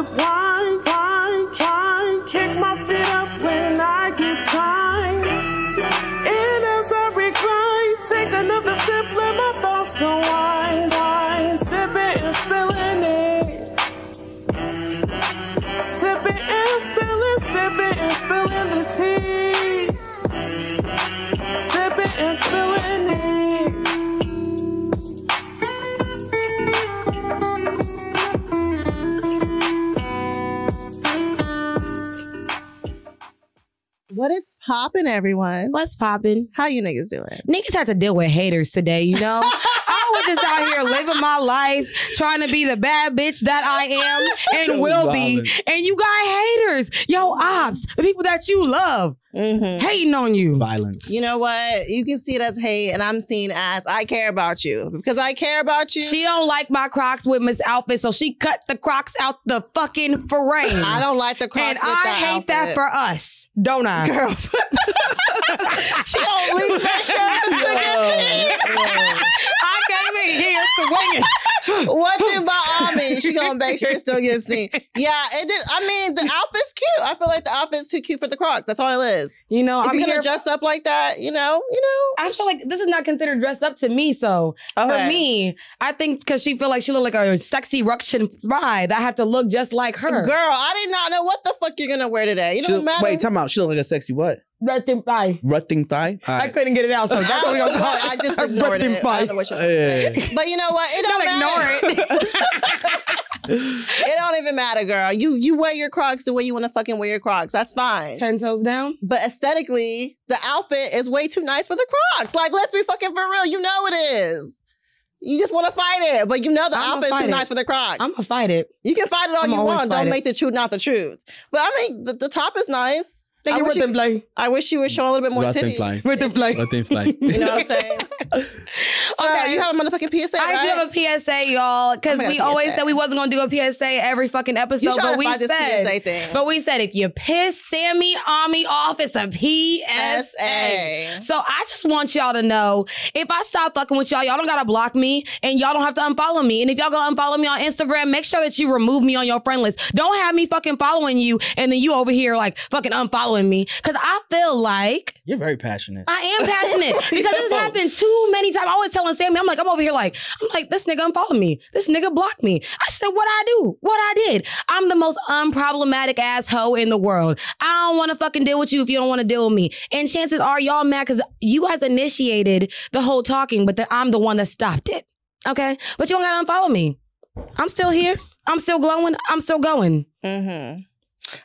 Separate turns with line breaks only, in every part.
sip wine, kick my feet up when I get time. And as I recline, take another sip, let my thoughts unwind. Sipping and spilling it. Sipping and spilling the tea. Sipping and spilling it.
What is poppin', everyone?
What's poppin'?
How you niggas doing?
Niggas had to deal with haters today, you know? I was just out here living my life, trying to be the bad bitch that I am and will be. And you got haters. Yo, ops, the people that you love, hating on you.
Violence.
You know what? You can see it as hate, and I'm seen as I care about you. Because I care about you.
She don't like my Crocs with Miss Outfit, so she cut the Crocs out the fucking frame.
I don't like the Crocs
and
with
I
that
hate
outfit.
that for us. Don't I?
Girl. She don't leave that
I came in here swinging.
One thing about Ami, she gonna make sure it still gets seen. Yeah, it did. I mean, the outfit's cute. I feel like the outfit's too cute for the Crocs. That's all it is.
You know,
if
I'm
you're
here
gonna dress up like that, you know.
I feel like this is not considered dressed up to me. So for me, I think because she feel like she look like a sexy Russian spy that I have to look just like her.
Girl, I did not know what the fuck you're gonna wear today. You don't matter.
Wait, time out. She look like a sexy what?
Rutting thigh.
Rutting thigh?
I couldn't get it out, so that's what we're gonna call it.
I just ignored it. I don't know what you're saying. But you know what? It don't matter.
Ignore it.
It don't even matter, girl. You wear your Crocs the way you want to fucking wear your Crocs. That's fine.
10 toes down.
But aesthetically, the outfit is way too nice for the Crocs. Like, let's be fucking for real. You know it is. You just want to fight it, but you know the outfit's too nice for the Crocs.
I'm gonna fight it.
You can fight it all you want. Don't make the truth not the truth. But I mean, the top is nice. I wish you would show a little bit more titties.
With the fly.
You know what I'm saying? Okay, you have a motherfucking PSA, right?
I do have a PSA, y'all, because we always said we wasn't gonna do a PSA every fucking episode, but we said if you piss Sammy Ami off, it's a PSA. So I just want y'all to know, if I stop fucking with y'all, y'all don't gotta block me, and y'all don't have to unfollow me. And if y'all gonna unfollow me on Instagram, make sure that you remove me on your friend list. Don't have me fucking following you, and then you over here like fucking unfollowing me, because I feel like
you're very passionate.
I am passionate because this happened too many times. I always telling Sammy, I'm over here like, this nigga unfollowed me. This nigga blocked me. I said, what I do? What I did? I'm the most unproblematic asshole in the world. I don't want to fucking deal with you if you don't want to deal with me. And chances are y'all mad because you guys initiated the whole talking, but I'm the one that stopped it. Okay? But you don't gotta unfollow me. I'm still here. I'm still glowing. I'm still going.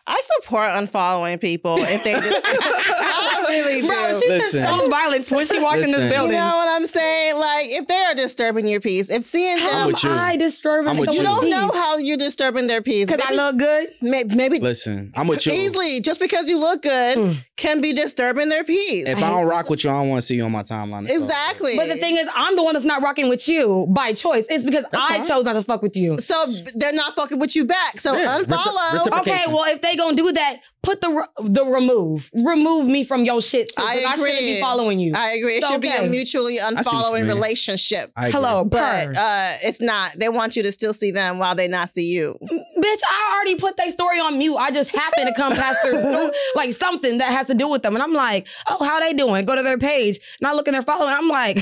I support unfollowing people if they just... I really do.
Bro, she's just so violent when she walked in this building.
You know what I'm saying? Like, if they are disturbing your peace, if seeing them...
How am I disturbing their peace?
You don't know how you're disturbing their peace.
Because I look good?
Maybe...
Listen, I'm with you.
Easily, just because you look good can be disturbing their peace.
If I don't rock with you, I don't want to see you on my timeline.
Exactly.
But the thing is, I'm the one that's not rocking with you by choice. It's because I chose not to fuck with you.
So they're not fucking with you back. So unfollow.
Okay, well, if they gonna do that, put the remove me from your shit. So
I agree.
I shouldn't be following you.
I agree. It should be a mutually unfollowing relationship.
Hello,
but it's not. They want you to still see them while they not see you.
Bitch, I already put their story on mute. I just happened to come past their story, like something that has to do with them, and I'm like, oh, how they doing? Go to their page, and I look in their following. I'm like.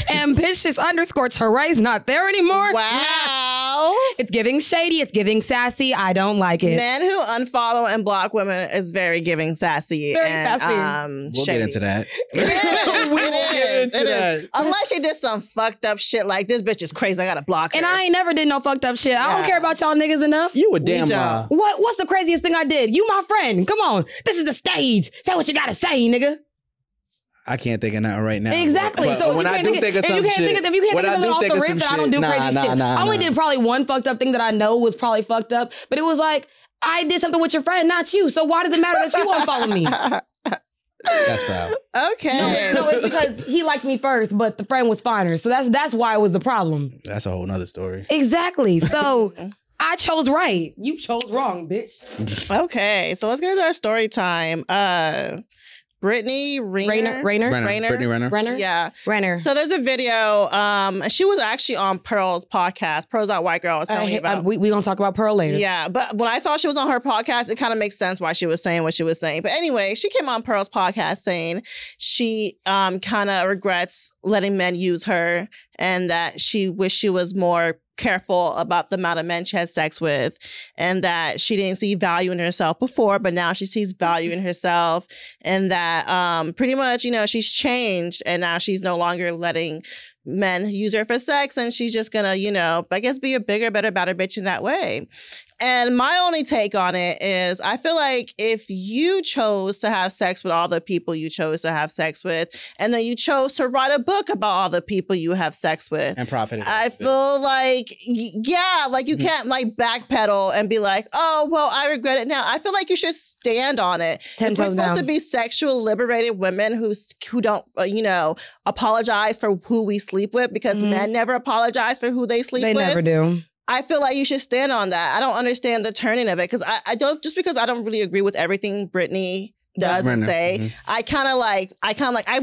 Ambitious _ Teray's not there anymore.
Wow.
It's giving shady. It's giving sassy. I don't like it.
Men who unfollow and block women is very giving sassy.
Very sassy.
We'll get into that.
We will get into that. Unless you did some fucked up shit like, this bitch is crazy, I gotta block her.
And I ain't never did no fucked up shit. I don't care about y'all niggas enough.
You a damn lie.
What's the craziest thing I did? You my friend. Come on. This is the stage. Say what you gotta say, nigga.
I can't think of nothing right now.
Exactly.
But
so
when I do think of some shit,
if you can't think of something off the rip, then I don't do crazy shit. I only did probably one fucked up thing that I know was probably fucked up, but it was like, I did something with your friend, not you. So why does it matter that you unfollow me?
That's foul.
Okay.
No, it's because he liked me first, but the friend was finer. So that's why it was the problem.
That's a whole nother story.
Exactly. So I chose right. You chose wrong, bitch.
Okay. So let's get into our story time. Brittany
Renner.
Brittany Renner.
Yeah.
Renner.
So there's a video. She was actually on Pearl's podcast. Pearl's That White Girl I was telling you about.
We gonna talk about Pearl later.
Yeah, but when I saw she was on her podcast, it kind of makes sense why she was saying what she was saying. But anyway, she came on Pearl's podcast saying she kind of regrets letting men use her and that she wished she was more careful about the amount of men she had sex with, and that she didn't see value in herself before, but now she sees value in herself, and that pretty much, she's changed, and now she's no longer letting men use her for sex, and she's just gonna, I guess be a bigger, better, badder bitch in that way. And my only take on it is I feel like if you chose to have sex with all the people you chose to have sex with, and then you chose to write a book about all the people you have sex with
and profited,
I feel like, you can't backpedal and be like, oh, well, I regret it now. I feel like you should stand on it. If we're supposed to be sexual liberated women who don't, apologize for who we sleep with, because men never apologize for who they sleep with.
They never do.
I feel like you should stand on that. I don't understand the turning of it, because I don't, just because I don't really agree with everything Brittany does and say, I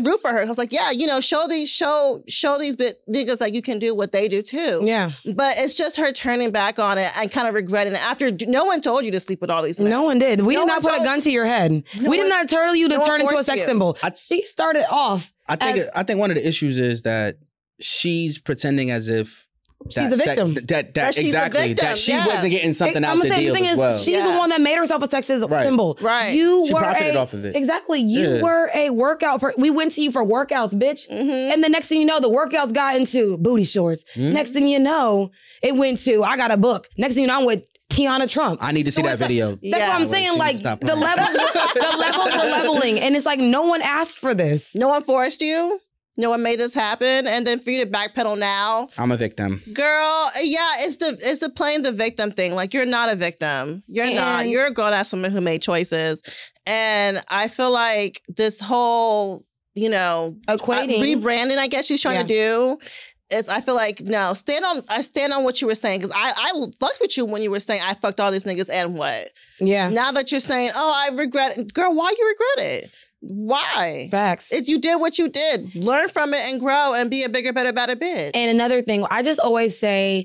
root for her. I was like, show these niggas like you can do what they do too.
Yeah.
But it's just her turning back on it and kind of regretting it after no one told you to sleep with all these men.
No one did. We did not put a gun to your head. We did not tell you to turn into a sex symbol. She started off.
I think one of the issues is that she's pretending as if
she's a victim.
Exactly. That she wasn't getting something out the deal as well.
She's the one that made herself a sex symbol.
Right.
She profited off of it.
Exactly. You were a workout. We went to you for workouts, bitch. And the next thing you know, the workouts got into booty shorts. Next thing you know, it went to, I got a book. Next thing you know, I'm with Tiana Trump.
I need to see that video.
That's what I'm saying. Like the levels were leveling, and it's like no one asked for this.
No one forced you. No one made this happen, and then for you to backpedal now,
I'm a victim,
girl. Yeah, it's the playing the victim thing. Like, you're not a victim. You're not. You're a grown-ass woman who made choices, and I feel like this whole,
equating
rebranding, I guess she's trying to do. I feel like, no, I stand on what you were saying, because I fucked with you when you were saying I fucked all these niggas and what.
Yeah.
Now that you're saying, oh, I regret it, girl, why you regret it? Why?
Facts.
You did what you did. Learn from it and grow and be a bigger, better, better bitch.
And another thing, I just always say,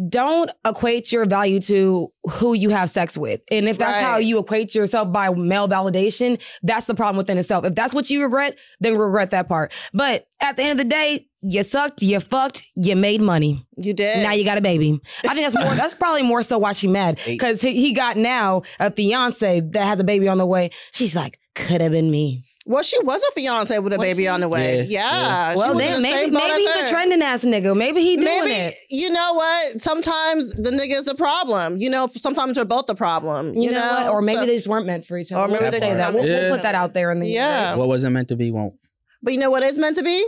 don't equate your value to who you have sex with. And if that's how you equate yourself by male validation, that's the problem within itself. If that's what you regret, then regret that part. But at the end of the day, you sucked, you fucked, you made money.
You did.
Now you got a baby. I think that's probably more so why she mad. Because he got now a fiance that has a baby on the way. She's like, could have been me.
Well, she was a fiance with a baby on the way. Yeah.
Well, then maybe he's a trending ass nigga. Maybe he doing it.
You know what? Sometimes the nigga is the problem. Sometimes we're both the problem. You know
what? Or maybe they just weren't meant for each other. Or maybe they say that. We'll put that out there in the universe.
What wasn't meant to be won't.
But you know what is meant to be?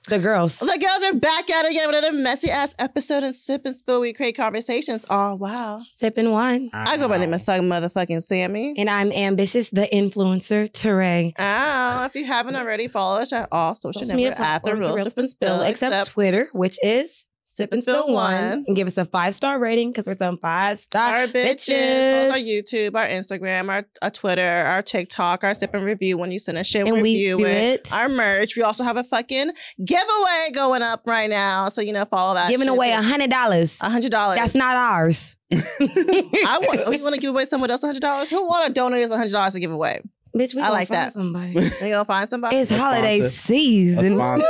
The girls.
The girls are back at it again with another messy ass episode of Sip and Spill. We create conversations. Oh, wow.
Sipping wine.
I go by the name of Thug Motherfucking Sammy.
And I'm ambitious, the influencer, Teray.
Oh, if you haven't already, follow us at all social networks at The Real Sip and Spill.
Except Twitter, which is Sip and Spill 1. And give us a 5-star rating, because we're some 5-star bitches.
Follow our YouTube, our Instagram, our Twitter, our TikTok, our Sip and Review. When you send a shit,
and
review it. Our merch. We also have a fucking giveaway going up right now. So, follow that.
Giving away $100.
$100.
That's not ours.
You want to give away someone else $100? Who want to donate us $100 to give away?
Bitch, we
like
find
that.
Somebody.
You gonna find somebody?
It's holiday season. I'm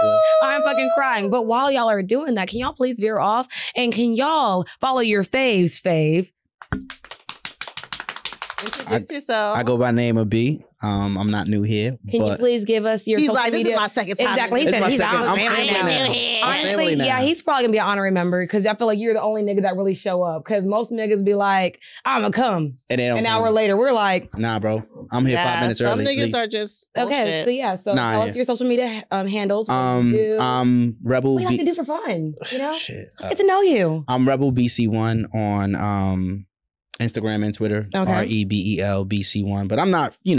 fucking crying. But while y'all are doing that, can y'all please veer off? And can y'all follow your fave's fave?
Introduce yourself.
I go by name of B. I'm not new here.
Can you please give us your social media?
This is my second time.
Exactly. He said he's honestly, yeah, he's probably gonna be an honorary member, because I feel like you're the only nigga that really show up. Because most niggas be like, I'ma come. And an hour later, we're like,
nah, bro. I'm here 5 minutes early.
Some niggas are just bullshit.
Okay, so tell us your social media handles.
Rebel.
What do you like to do for fun?
Shit.
Let's get to know you.
I'm Rebel BC1 on Instagram and Twitter.
Okay.
REBELBC1. But I'm not,
He's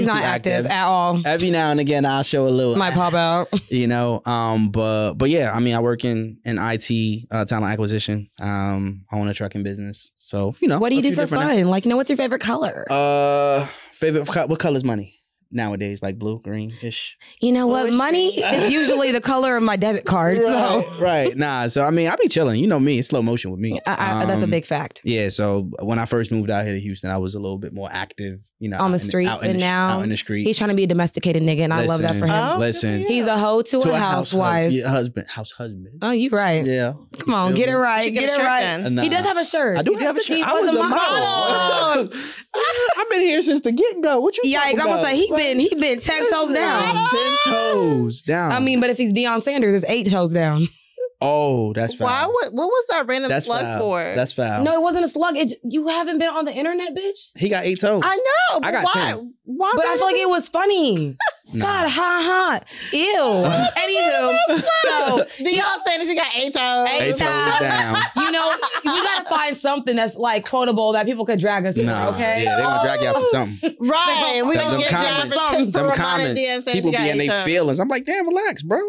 not active at all.
Every now and again, I'll show a little.
Might pop out.
But yeah, I work in IT, talent acquisition. Own a trucking business. So,
What do you do for fun? Like, what's your favorite color?
What color's money? nowadays, like blue, green-ish.
You know what? Money is usually the color of my debit card.
Right. Nah. So I mean, I be chilling. You know me. It's slow motion with me.
That's a big fact.
Yeah. So when I first moved out here to Houston, I was a little bit more active. You know,
on the streets, and now
out in the street.
He's trying to be a domesticated nigga, and I love that for him.
Listen,
he's a hoe to a housewife.
House husband.
Oh, you right.
Yeah.
Come on, get it right. Get it right. He does have a shirt.
I do have a shirt. I was the model. I've been here since the get-go. What you talking about?
I'm gonna say he been 10 toes down.
10 toes down.
I mean, but if he's Deion Sanders, it's 8 toes down.
Oh, that's foul.
Why? What was that random slug for?
That's foul.
No, it wasn't a slug. You haven't been on the internet, bitch.
He got 8 toes.
I know. But
I got
why?
10.
Why?
But I feel like it was funny. God, ha. Ew. Anywho, so
Deion Sanders, you got 8 toes.
8 toes down.
You know, we gotta find something that's like quotable that people could drag us for. Okay.
Yeah, they gonna drag you out for something.
Right. We gonna get you
some comments. People be in their feelings. I'm like, damn, relax, bro.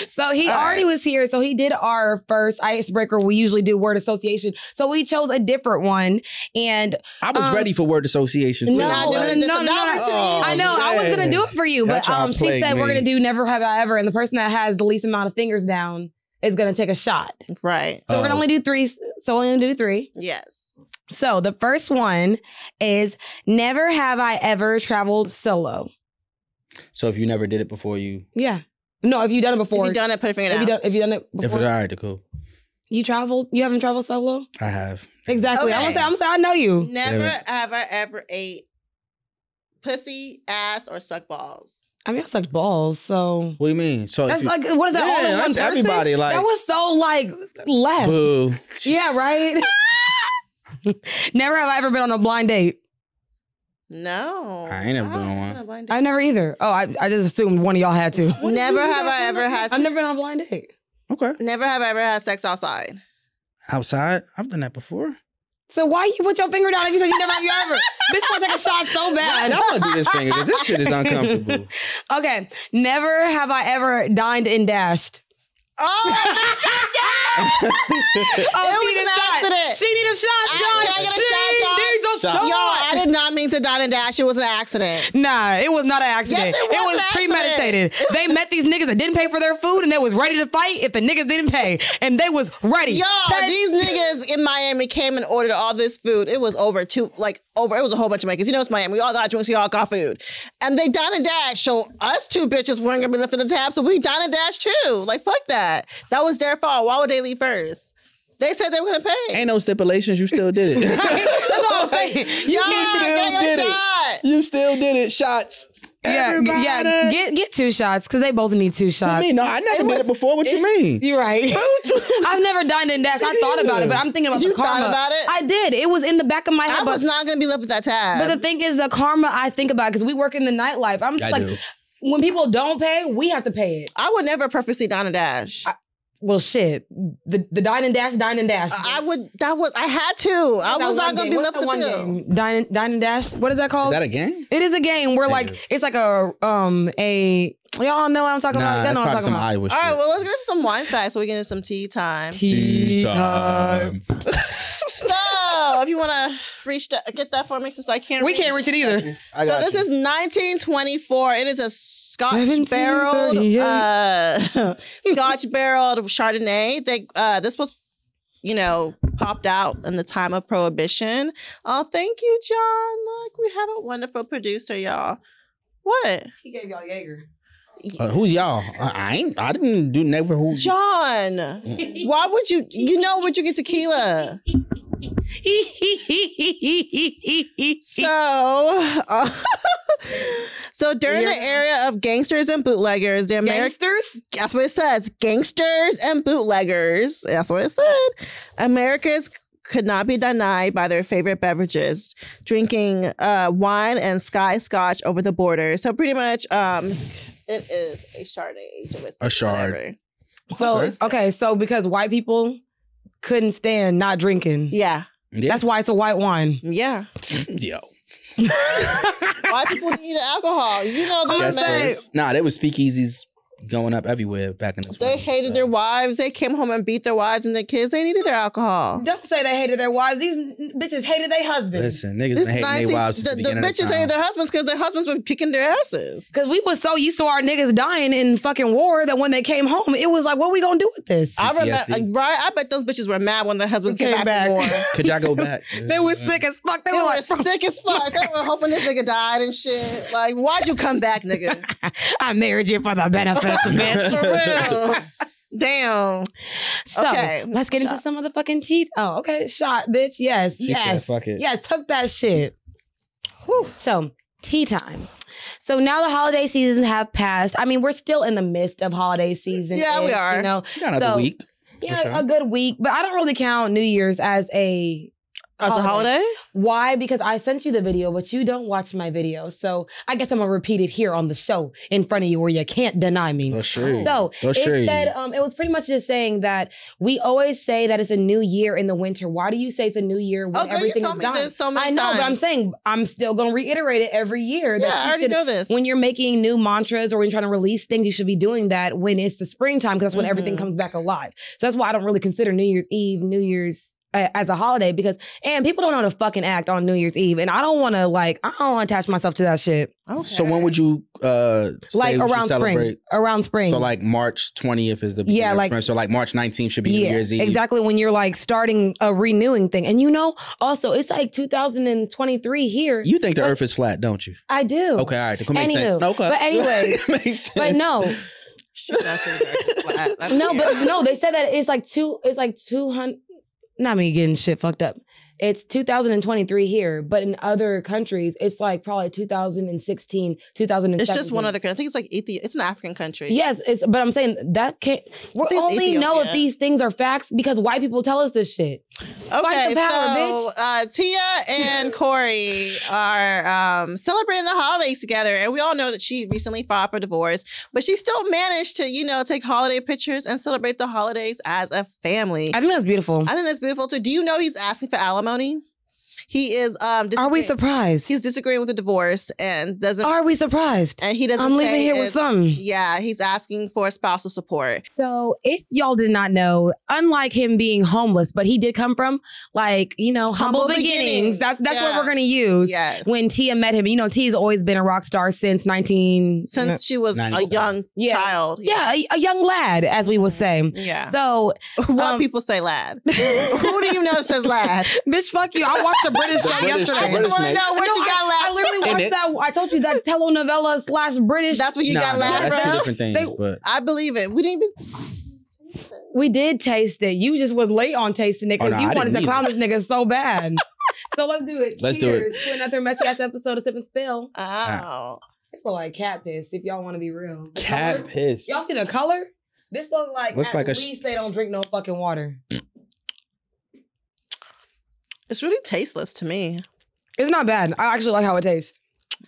So he already was here. So he did our first icebreaker. We usually do word association. So we chose a different one. And
I was ready for word association too.
No. I know. I was gonna do it for you, but she said we're gonna do never have I ever, and the person that has the least amount of fingers down is gonna take a shot.
Right.
So we're gonna only do 3. So we're gonna do 3.
Yes.
So the first one is never have I ever traveled solo.
So if you never did it before,
Yeah. No, if you've done it before.
If you've done it, put a finger down.
If you've done it before.
If it's all right, cool.
You traveled? You haven't traveled solo?
I have.
Exactly.
Okay.
I'm gonna say I know you.
Never have I ever ate pussy, ass, or suck balls.
I mean, I sucked balls, so.
What do you mean? So
that's like, what is that? All in one
that's
person?
Everybody like
that was so like left.
Boo.
Yeah, right. Never have I ever been on a blind date.
No,
I ain't never been on one.
I never either. Oh, I just assumed one of y'all had to.
Never have I ever had.
I've never been on a blind date.
Okay.
Never have I ever had sex outside.
Outside? I've done that before.
So why you put your finger down if you said you never have you ever? Bitch want to take a shot so bad.
I want to do this finger because this shit is uncomfortable.
Okay. Never have I ever dined and dashed.
Oh,
she need a shot. She need a shot, John.
Can I get a shot? Yo, I did not mean to dine and dash. It was an accident.
Nah, it was not an accident.
Yes, it was
premeditated. They met these niggas that didn't pay for their food and they was ready to fight if the niggas didn't pay. And they was ready.
Yo, these niggas in Miami came and ordered all this food. It was it was a whole bunch of makers. You know it's Miami. We all got drinks, we all got food. And they dine and dash. So us 2 bitches weren't gonna be lifting the tab, so we dine and dash too. Like, fuck that. That was their fault. Why would they leave first? They said they were gonna pay.
Ain't no stipulations. You still did it.
That's what I'm saying.
You still did it. You still did it. Shots. Everybody.
Yeah. Get 2 shots because they both need 2 shots.
I mean, no, I never did it before. What you mean?
You're right. I've never dined and dashed. I thought about it, but I'm thinking about the karma. You
thought about it?
I did. It was in the back of my head.
I was not gonna be left with that tab.
But the thing is, the karma I think about because we work in the nightlife. I'm just like, when people don't pay, we have to pay it.
I would never purposely dine and dash.
Well, shit. The dine and dash.
I had to. I was not going to be left with you.
Dine and dash. What is that called?
Is that a game?
It is a game where it's like y'all know what I'm talking about?
That's probably some Iowa shit.
All right, well, let's get to some wine facts so we can get some tea time.
Tea time.
So, if you want to get that for me, because I can't.
We can't reach it either.
So this is 1924. It is a Scotch barreled Chardonnay. This was, popped out in the time of Prohibition. Oh, thank you, John. Look, we have a wonderful producer, y'all. What?
He gave y'all Jaeger.
Who's y'all? I didn't do never who.
John, why would you? Would you get tequila? So during the era of gangsters and bootleggers,
gangsters?
That's what it says. Gangsters and bootleggers. That's what it said. Americans could not be denied by their favorite beverages, drinking wine and Sky Scotch over the border. So pretty much, it is a Chardonnay.
A Chard.
So so because white people couldn't stand not drinking.
Yeah.
That's why it's a white wine.
Yeah.
Yo.
White people need alcohol. You know that.
Nah, they were speakeasies going up everywhere back in the 20s.
They hated their wives. They came home and beat their wives and their kids. They needed their alcohol.
Don't say they hated their wives. These bitches hated their husbands.
Listen, niggas been hating their wives since the beginning
bitches
of time.
hated their husbands because their husbands were kicking their asses.
Because we was so used to our niggas dying in fucking war that when they came home, it was like, what we gonna do with this?
I remember, right? I bet those bitches were mad when their husbands came back from war.
Could y'all go back?
They were sick as fuck. They were
sick as fuck. They were hoping this nigga died and shit. Like, why'd you come back, nigga?
I married you for the benefits, bitch.
For real. Damn.
So, okay. Let's get into some motherfucking teeth. Oh, okay. Shot, bitch. Yes.
She said, fuck it.
Yes, took that shit. Whew. So, tea time. So now the holiday seasons have passed. I mean, we're still in the midst of holiday season.
Yeah, we are.
You know,
kind of a week.
Yeah, sure. A good week. But I don't really count New Year's as a
holiday?
Why? Because I sent you the video, but you don't watch my video. So I guess I'm going to repeat it here on the show in front of you where you can't deny me.
That's true.
So it said, it was pretty much just saying that we always say that it's a new year in the winter. Why do you say it's a new year when everything is done?
So many
I know,
times.
but I'm saying I'm still going to reiterate it every year.
Yeah, I already know this.
When you're making new mantras or when you're trying to release things, you should be doing that when it's the springtime because that's when everything comes back alive. So that's why I don't really consider New Year's Eve, New Year's as a holiday because, and people don't know how to fucking act on New Year's Eve. And I don't want to attach myself to that shit.
Okay.
So when would you
like around spring? Around spring.
So like March 20th is the beginning of spring. So like March 19th should be New Year's Eve.
Exactly, when you're like starting a renewing thing. And you know, also it's like 2023 here.
You think the earth is flat, don't you?
I do.
Okay, all right. That makes sense. Okay.
But anyway,
makes sense.
but no. No, they said that it's like 200. Not me getting shit fucked up. It's 2023 here, but in other countries, it's like probably 2016, 2017.
It's just one other country. I think it's like Ethiopia. It's an African country.
Yes, but I'm saying that can't. We only know if these things are facts because white people tell us this shit.
Okay, bitch. Tia and Corey are celebrating the holidays together, and we all know that she recently filed for divorce, but she still managed to, take holiday pictures and celebrate the holidays as a family.
I think that's beautiful.
I think that's beautiful too. Do you know he's asking for alimony? He is.
Are we surprised?
He's disagreeing with the divorce and doesn't.
Are we surprised?
And he doesn't.
I'm leaving here with something.
Yeah, he's asking for spousal support.
So if y'all did not know, unlike him being homeless, but he did come from humble beginnings. That's what we're gonna use.
Yes.
When Tia met him, Tia's always been a rock star since
she was a young child.
Yes. Yeah, a young lad, as we would say.
Yeah.
So
what people say lad. Who do you know says lad?
Bitch, fuck you. I watched the British show yesterday.
I just want to know where she got lad.
I literally watched that. I told you that telenovela / British.
That's what you got lad.
That's two different things. But
I believe it. We didn't even.
We did taste it. You just was late on tasting it because you wanted to clown this nigga so bad. So let's do it.
Let's
Cheers
do it.
to another messy ass episode of Sip and Spill.
Oh.
This look like cat piss. If y'all want to be real.
Cat piss.
Y'all see the color? This looks like at least they don't drink no fucking water.
It's really tasteless to me.
It's not bad. I actually like how it tastes.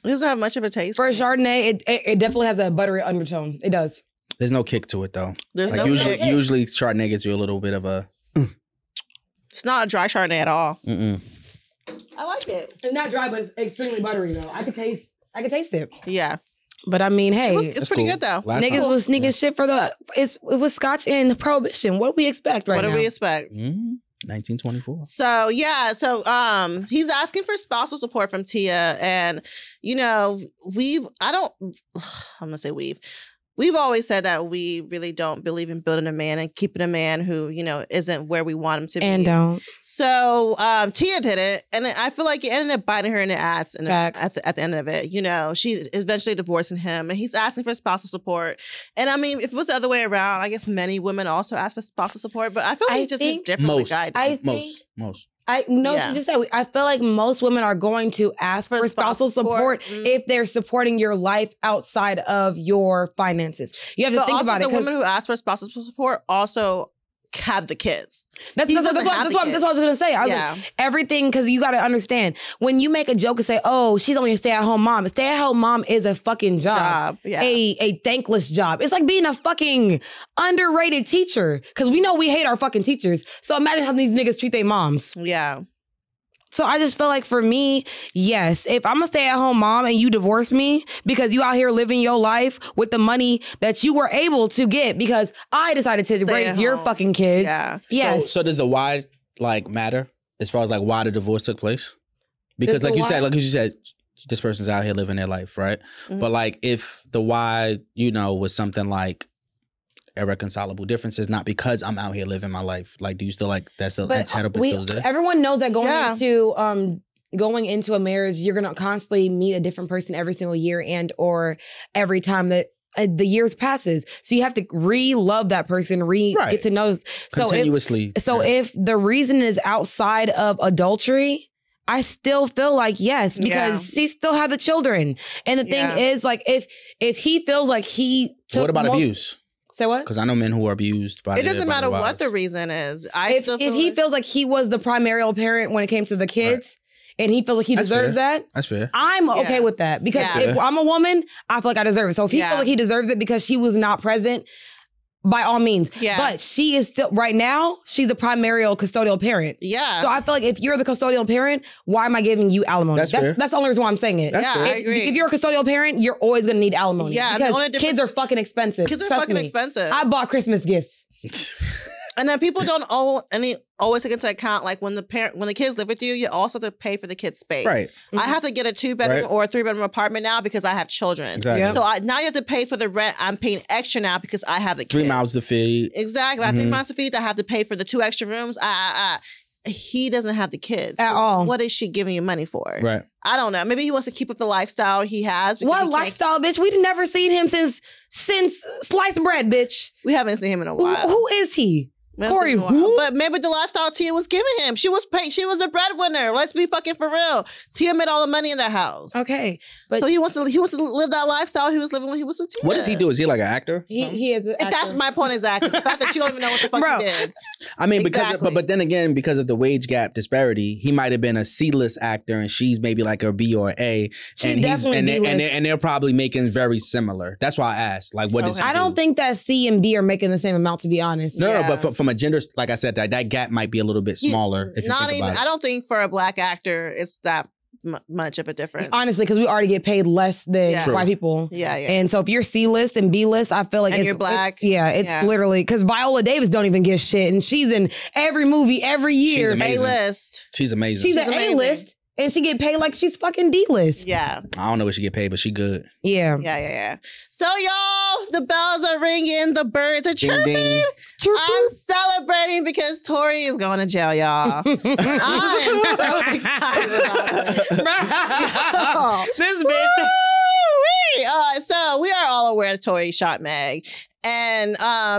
It doesn't have much of a taste.
For a Chardonnay, it definitely has a buttery undertone. It does.
There's no kick to it though.
There's
like usually Chardonnay gives you a little bit of a.
It's not a dry Chardonnay at all.
Mm-mm.
I like it.
It's not dry, but it's extremely buttery though. I could taste it.
Yeah.
But I mean, hey,
it's pretty good though.
Niggas was sneaking shit for it was Scotch and Prohibition. What do we expect now?
What do we expect?
1924.
So he's asking for spousal support from Tia, and We've always said that we really don't believe in building a man and keeping a man who, isn't where we want him to be.
And don't.
So Tia did it, and I feel like it ended up biting her in the ass at the end of it. She eventually divorcing him, and he's asking for spousal support. And I mean, if it was the other way around, I guess many women also ask for spousal support, but I feel like it's differently guided.
Most.
I feel like most women are going to ask for spousal support if they're supporting your life outside of your finances. You have to think about it.
The women who ask for spousal support also have the kids.
That's what I was going to say. I was like, everything, because you got to understand, when you make a joke and say, oh, she's only a stay-at-home mom. A stay-at-home mom is a fucking job.
Yeah.
A thankless job. It's like being a fucking underrated teacher, because we know we hate our fucking teachers. So imagine how these niggas treat their moms.
Yeah.
So I just feel like for me, yes, if I'm a stay-at-home mom and you divorce me because you out here living your life with the money that you were able to get because I decided to raise your fucking kids.
Yeah.
Yes.
So does the why like matter as far as like why the divorce took place? Because like you said, this person's out here living their life, right? Mm-hmm. But like if the why, you know, was something like irreconcilable differences, not because I'm out here living my life. Like, do you still like that's still entitlement still there?
Everyone knows that going into a marriage, you're gonna constantly meet a different person every single year and or every time that the years passes. So you have to re-love that person, get to know.
Continuously.
If the reason is outside of adultery, I still feel like yes, because she still had the children. And the thing is, like, if he feels like he took
what about abuse?
Say what?
Because I know men who are abused by.
It doesn't matter what the reason is.
If he feels like he was the primary parent when it came to the kids, and he feels like he deserves that,
that's fair.
I'm okay with that because if I'm a woman, I feel like I deserve it. So if he feels like he deserves it because she was not present, by all means. Yeah. But she is still, right now, she's the primary custodial parent.
Yeah.
So I feel like if you're the custodial parent, why am I giving you alimony?
That's fair.
That's the only reason why I'm saying it.
I agree.
If you're a custodial parent, you're always going to need alimony.
Yeah.
Because kids are fucking expensive.
Kids are fucking expensive.
I bought Christmas gifts.
And then people don't always take into account, like when the kids live with you, you also have to pay for the kids' space.
Right.
Mm-hmm. I have to get a 2-bedroom or a 3-bedroom apartment now because I have children.
Exactly.
Yep.
So now you have to pay for the rent. I'm paying extra now because I have the kids.
3 mouths to feed.
Exactly. I have 3 mouths to feed. I have to pay for the 2 extra rooms. He doesn't have the kids.
At all.
What is she giving you money for?
Right.
I don't know. Maybe he wants to keep up the lifestyle he has.
What lifestyle, bitch? We've never seen him since sliced bread, bitch.
We haven't seen him in a while.
Who is he? Corey, who?
But maybe the lifestyle Tia was giving him. She was a breadwinner. Let's be fucking for real. Tia made all the money in that house.
Okay, but
so he wants to live that lifestyle he was living when he was with Tia.
What does he do? Is he like an actor?
He is.
That's my point exactly. The fact that you don't even know what the fuck he did.
I mean, but then again, because of the wage gap disparity, he might have been a C-list actor and she's maybe like a B or A. And they're probably making very similar. That's why I asked. Like, what does he do?
I don't think that C and B are making the same amount, to be honest.
No, but from a gender, like I said, that gap might be a little bit smaller. If you think about it.
I don't think for a black actor it's that much of a difference.
Honestly, because we already get paid less than white people.
Yeah.
And so if you're C-list and B-list, I feel like
you're black.
It's literally because Viola Davis don't even give shit, and she's in every movie every year.
She's
A-list.
She's amazing.
She's an A-list. And she get paid like she's fucking D-list.
Yeah.
I don't know what she get paid, but she good.
Yeah.
So y'all, the bells are ringing, the birds are chirping.
Ding, ding.
I'm celebrating because Tori is going to jail, y'all. I am so excited about this.
This bitch.
So we are all aware that Tori shot Meg. And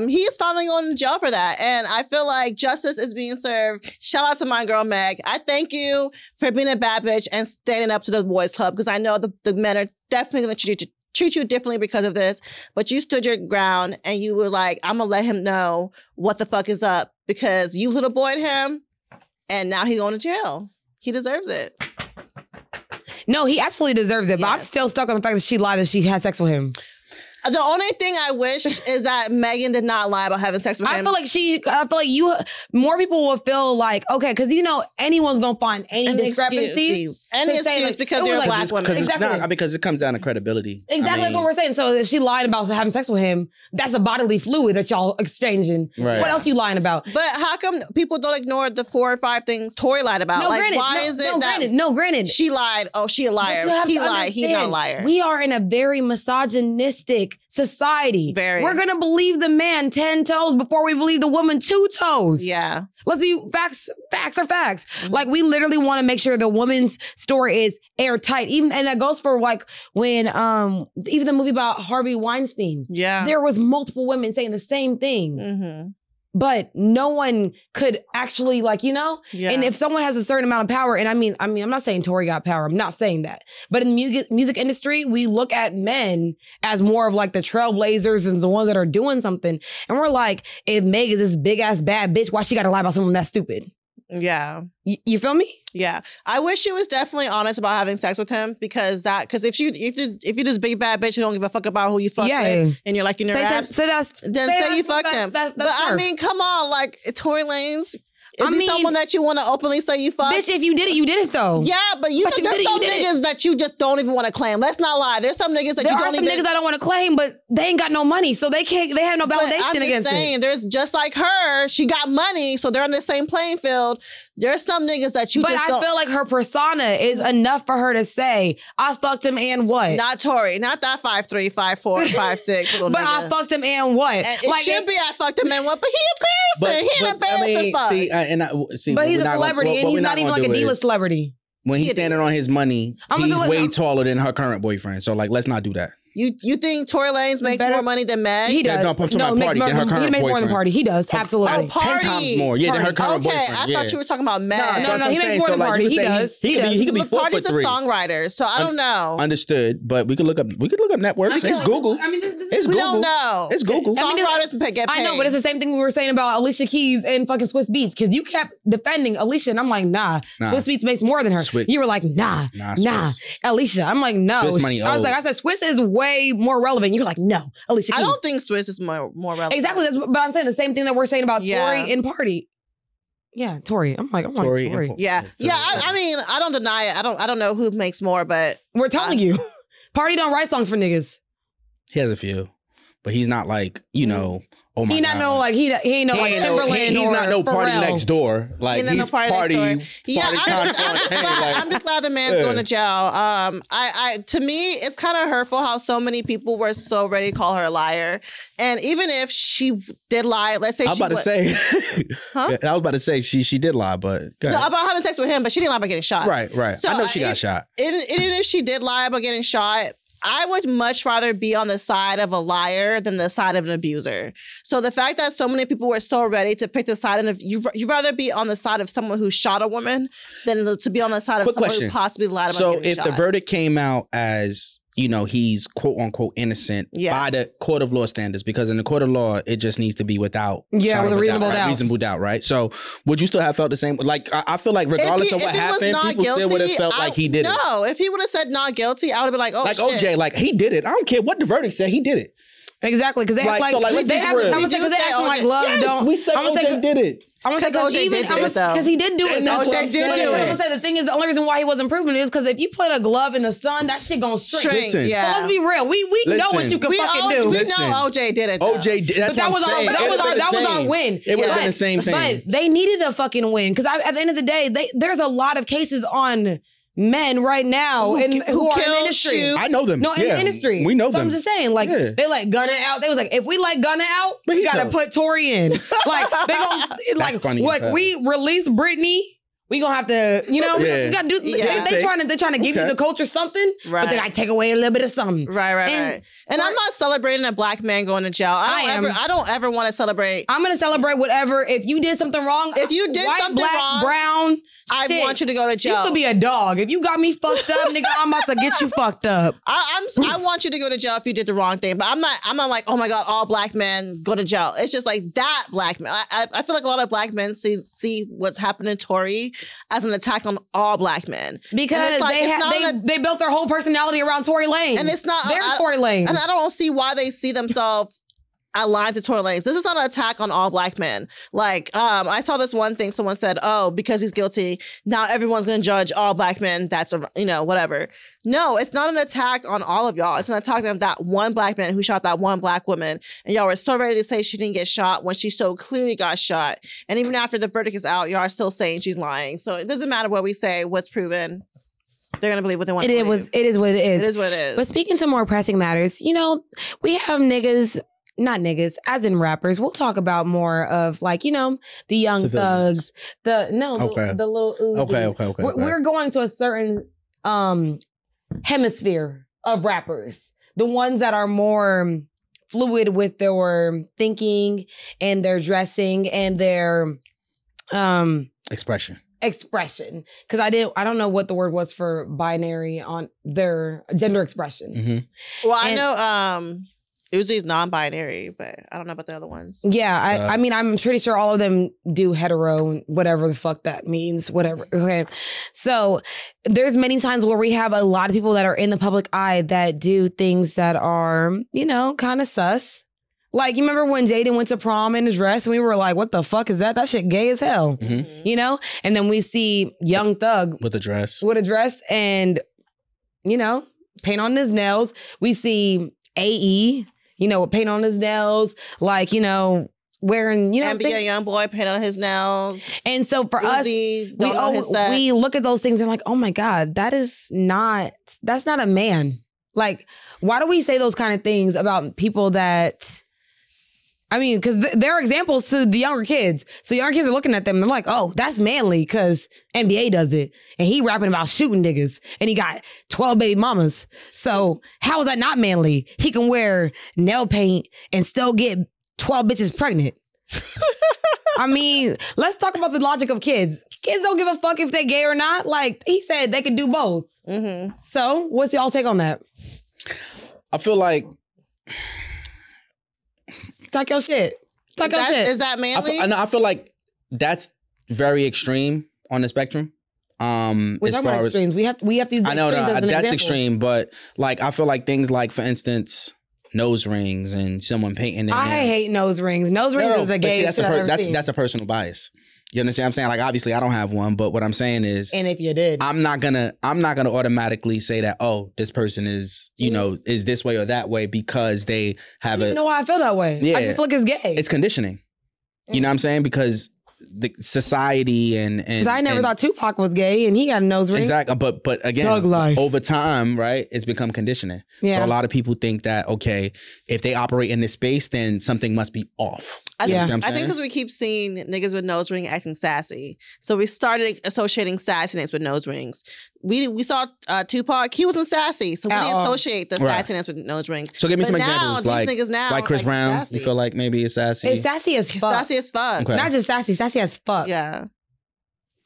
he is finally going to jail for that. And I feel like justice is being served. Shout out to my girl, Meg. I thank you for being a bad bitch and standing up to the boys club because I know the men are definitely going to treat you differently because of this. But you stood your ground and you were like, I'm going to let him know what the fuck is up because you little boyed him and now he's going to jail. He deserves it.
No, he absolutely deserves it. But I'm still stuck on the fact that she lied that she had sex with him.
The only thing I wish is that Megan did not lie about having sex with him.
I feel like more people will feel like, okay, because anyone's going to find any discrepancies.
Any excuse because you're a black woman.
Exactly.
Because it comes down to credibility.
Exactly, that's what we're saying. So if she lied about having sex with him, that's a bodily fluid that y'all exchanging.
Right.
What else are you lying about?
But how come people don't ignore the 4 or 5 things Tori lied about? Granted. She lied. Oh, she a liar. He lied. He's not a liar.
We are in a very misogynistic society. We're going to believe the man 10 toes before we believe the woman 2 toes.
Yeah.
Let's be facts are facts. Mm-hmm. Like we literally want to make sure the woman's story is airtight. And that goes for like when even the movie about Harvey Weinstein.
Yeah.
There was multiple women saying the same thing.
Mm-hmm.
But no one could actually Yeah. And if someone has a certain amount of power, and I mean, I'm not saying Tori got power. I'm not saying that. But in the music industry, we look at men as more of like the trailblazers and the ones that are doing something. And we're like, if Meg is this big ass bad bitch, why she got to lie about something that stupid?
Yeah.
You feel me?
Yeah. I wish she was definitely honest about having sex with him because if you just big bad bitch who don't give a fuck about who you fuck with and you're like in your ass, then say you fucked him. But I mean, come on, like Tory Lanez Is he someone that you want to openly say you fuck?
Bitch, if you did it, you did it though.
Yeah, but there's some niggas that you just don't even want to claim. Let's not lie. There's some niggas that you don't even.
There are some niggas I don't want to claim, but they ain't got no money, so they have no validation against it.
There's just like her. She got money, so they're on the same playing field. There's some niggas that you. But just
I feel like her persona is enough for her to say, "I fucked him and what?"
Not Tori, not that 5'3", 5'4", 5'6".
But I fucked him and what?
And it should be I fucked him and what? But he embarrassing. He embarrassing. Fuck.
But he's a celebrity, and he's not even like a D-list celebrity.
When he's standing on his money, he's way taller than her current boyfriend. So like, let's not do that.
You think Tory Lanez makes more money than Meg?
He does.
No, Party than her current
he makes more than
boyfriend.
Party. He does. Absolutely.
10 times more. Yeah, than her current boyfriend.
Okay, I thought you were talking about Meg.
No, he makes more than Party. He does.
He could be 4'3".
Party's a songwriter, so I don't know.
Understood, but we could look up networks. It's Google.
I mean,
it's Google.
We don't know.
It's Google.
Songwriters get paid.
I know, but it's the same thing we were saying about Alicia Keys and fucking Swiss Beats, because you kept defending Alicia, and I'm like, nah. Swiss Beats makes more than her. You were like, nah. Alicia. I'm like, no.
Swiss money old.
I said Swiss is way more relevant. You were like, no, Alicia Keys.
I don't think Swiss is more relevant.
Exactly, but I'm saying the same thing that we're saying about Tory and Party. Yeah, Tory. I'm like Tory.
Yeah. I mean, I don't deny it. I don't know who makes more, but
we're telling you, Party don't write songs for niggas.
He has a few, but he's not like, you know. Oh my God.
He ain't no like Timberland.
He's not no Party next door. Like he's Party.
I'm just glad the man's going to jail. To me, it's kind of hurtful how so many people were so ready to call her a liar. And even if she did lie, let's say I was about
to say she did lie, but
about having sex with him, but she didn't lie about getting shot.
Right. So, I know she got shot.
Even if she did lie about getting shot, I would much rather be on the side of a liar than the side of an abuser. So the fact that so many people were so ready to pick the side of you'd rather be on the side of someone who shot a woman than to be on the side of someone who possibly lied about getting shot.
So if the verdict came out as, you know, he's quote unquote innocent by the court of law standards, because in the court of law, it just needs to be without
with a reasonable
doubt, right? So would you still have felt the same? Like, I feel like regardless of what happened, people still would have felt like he did it.
No, if he would have said not guilty, I would have been like, oh,
like shit. OJ, like he did it. I don't care what the verdict said, he did it.
Exactly, because they act like
let's be real.
I'm gonna say like love don't.
We said OJ did it.
Because he did do it.
OJ did do it.
I'm gonna say the thing is, the only reason why he wasn't proven is because if you put a glove in the sun, that shit gonna shrink.
Listen,
so let's be real. We know what you can fucking do.
We know OJ did it.
OJ did. That's what I'm saying.
That was our win.
It would have been the same thing.
But they needed a fucking win, because at the end of the day, there's a lot of cases on men right now who are in the industry.
I know them.
No, in the industry.
We know them.
I'm just saying, like, they let Gunna out. They was like, if we let Gunna out, we gotta put Tory in. Like, they gonna, like, what, we release Britney, we gonna have to, you know, we gotta do, they're trying to give you the culture something, but they gotta take away a little bit of something.
Right. And I'm not celebrating a black man going to jail. I don't ever want to celebrate.
I'm gonna celebrate whatever. If you did something wrong,
if you did
white,
something
black,
wrong,
brown,
I want you to go to jail.
You could be a dog. If you got me fucked up, nigga, I'm about to get you fucked up.
I want you to go to jail if you did the wrong thing. But I'm not like, oh my God, all black men go to jail. It's just like that black man. I feel like a lot of black men see what's happening to Tory as an attack on all black men.
Because they built their whole personality around Tory Lanez.
And it's not
Tory Lanez.
And I don't see why they see themselves aligned to Tory Lanez. This is not an attack on all black men. Like, I saw this one thing, someone said, oh, because he's guilty, now everyone's gonna judge all black men. That's, whatever. No, it's not an attack on all of y'all. It's an attack on that one black man who shot that one black woman. And y'all were so ready to say she didn't get shot when she so clearly got shot. And even after the verdict is out, y'all are still saying she's lying. So it doesn't matter what we say, what's proven. They're gonna believe what they want to believe.
It is what it is.
It is what it is.
But speaking to more pressing matters, we have niggas, not niggas, as in rappers. We'll talk about more of, like, the young thugs, the little Uzis.
Okay.
We're going to a certain hemisphere of rappers. The ones that are more fluid with their thinking and their dressing and their
expression.
Because I don't know what the word was for binary on their gender expression.
Mm-hmm.
Well, I know Uzi's non-binary, but I don't know about the other ones.
Yeah, I mean, I'm pretty sure all of them do hetero, whatever the fuck that means, whatever. Okay. So there's many times where we have a lot of people that are in the public eye that do things that are, kind of sus. Like, you remember when Jaden went to prom in a dress and we were like, what the fuck is that? That shit gay as hell. Mm-hmm. You know? And then we see Young Thug.
With a dress.
And, you know, paint on his nails. We see AE, you know, with paint on his nails. Like, you know, wearing, you know.
NBA young boy paint on his nails.
And so for us, we look at those things and like, oh my God, that's not a man. Like, why do we say those kind of things about people that... I mean, because they're examples to the younger kids. So younger kids are looking at them and they're like, oh, that's manly because NBA does it. And he rapping about shooting niggas. And he got 12 baby mamas. So how is that not manly? He can wear nail paint and still get 12 bitches pregnant. I mean, let's talk about the logic of kids. Kids don't give a fuck if they're gay or not. Like, he said they could do both. Mm-hmm. So what's y'all take on that?
I feel like...
Talk your shit.
Is that manly?
I feel like that's very extreme on the spectrum.
We're talking about extremes. We have to use the
I know
that's
example. Extreme, but like I feel like things like, for instance, nose rings and someone painting their nails.
I hate nose rings. Nose rings is the gayest shit I've ever seen.
That's a personal bias. You understand what I'm saying? Like, obviously, I don't have one, but what I'm saying is...
And if you did...
I'm not gonna automatically say that, oh, this person is, you know, is this way or that way because they have
You know why I feel that way?
Yeah.
I just feel like it's gay.
It's conditioning. You know what I'm saying? Because the society and... Because
I never thought Tupac was gay and he got a nose ring.
Exactly. But again, over time, right, it's become conditioning. Yeah. So a lot of people think that, okay, if they operate in this space, then something must be off.
I think because we keep seeing niggas with nose ring acting sassy. So we started associating sassiness with nose rings. We saw Tupac, he wasn't sassy. So we didn't associate the sassiness with nose rings.
So give me some examples. Like Chris Brown, sassy. You feel like maybe it's sassy?
It's sassy as fuck.
Sassy as fuck.
Okay.
Not just sassy as fuck.
Yeah.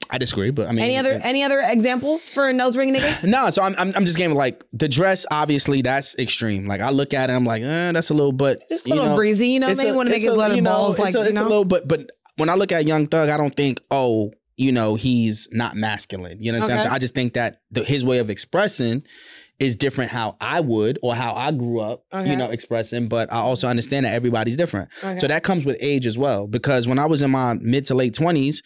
I disagree, but I mean,
any other examples for nose ring niggas?
No, so I'm just getting like the dress. Obviously, that's extreme. Like I look at it, I'm like, that's a little, but
just a little breezy, you know. Maybe want to make it blood and balls, like
it's a little, but when I look at Young Thug, I don't think, oh, you know, he's not masculine. You know what I'm saying? I just think that his way of expressing is different how I would or how I grew up, you know, expressing. But I also understand that everybody's different. Okay. So that comes with age as well. Because when I was in my mid to late 20s,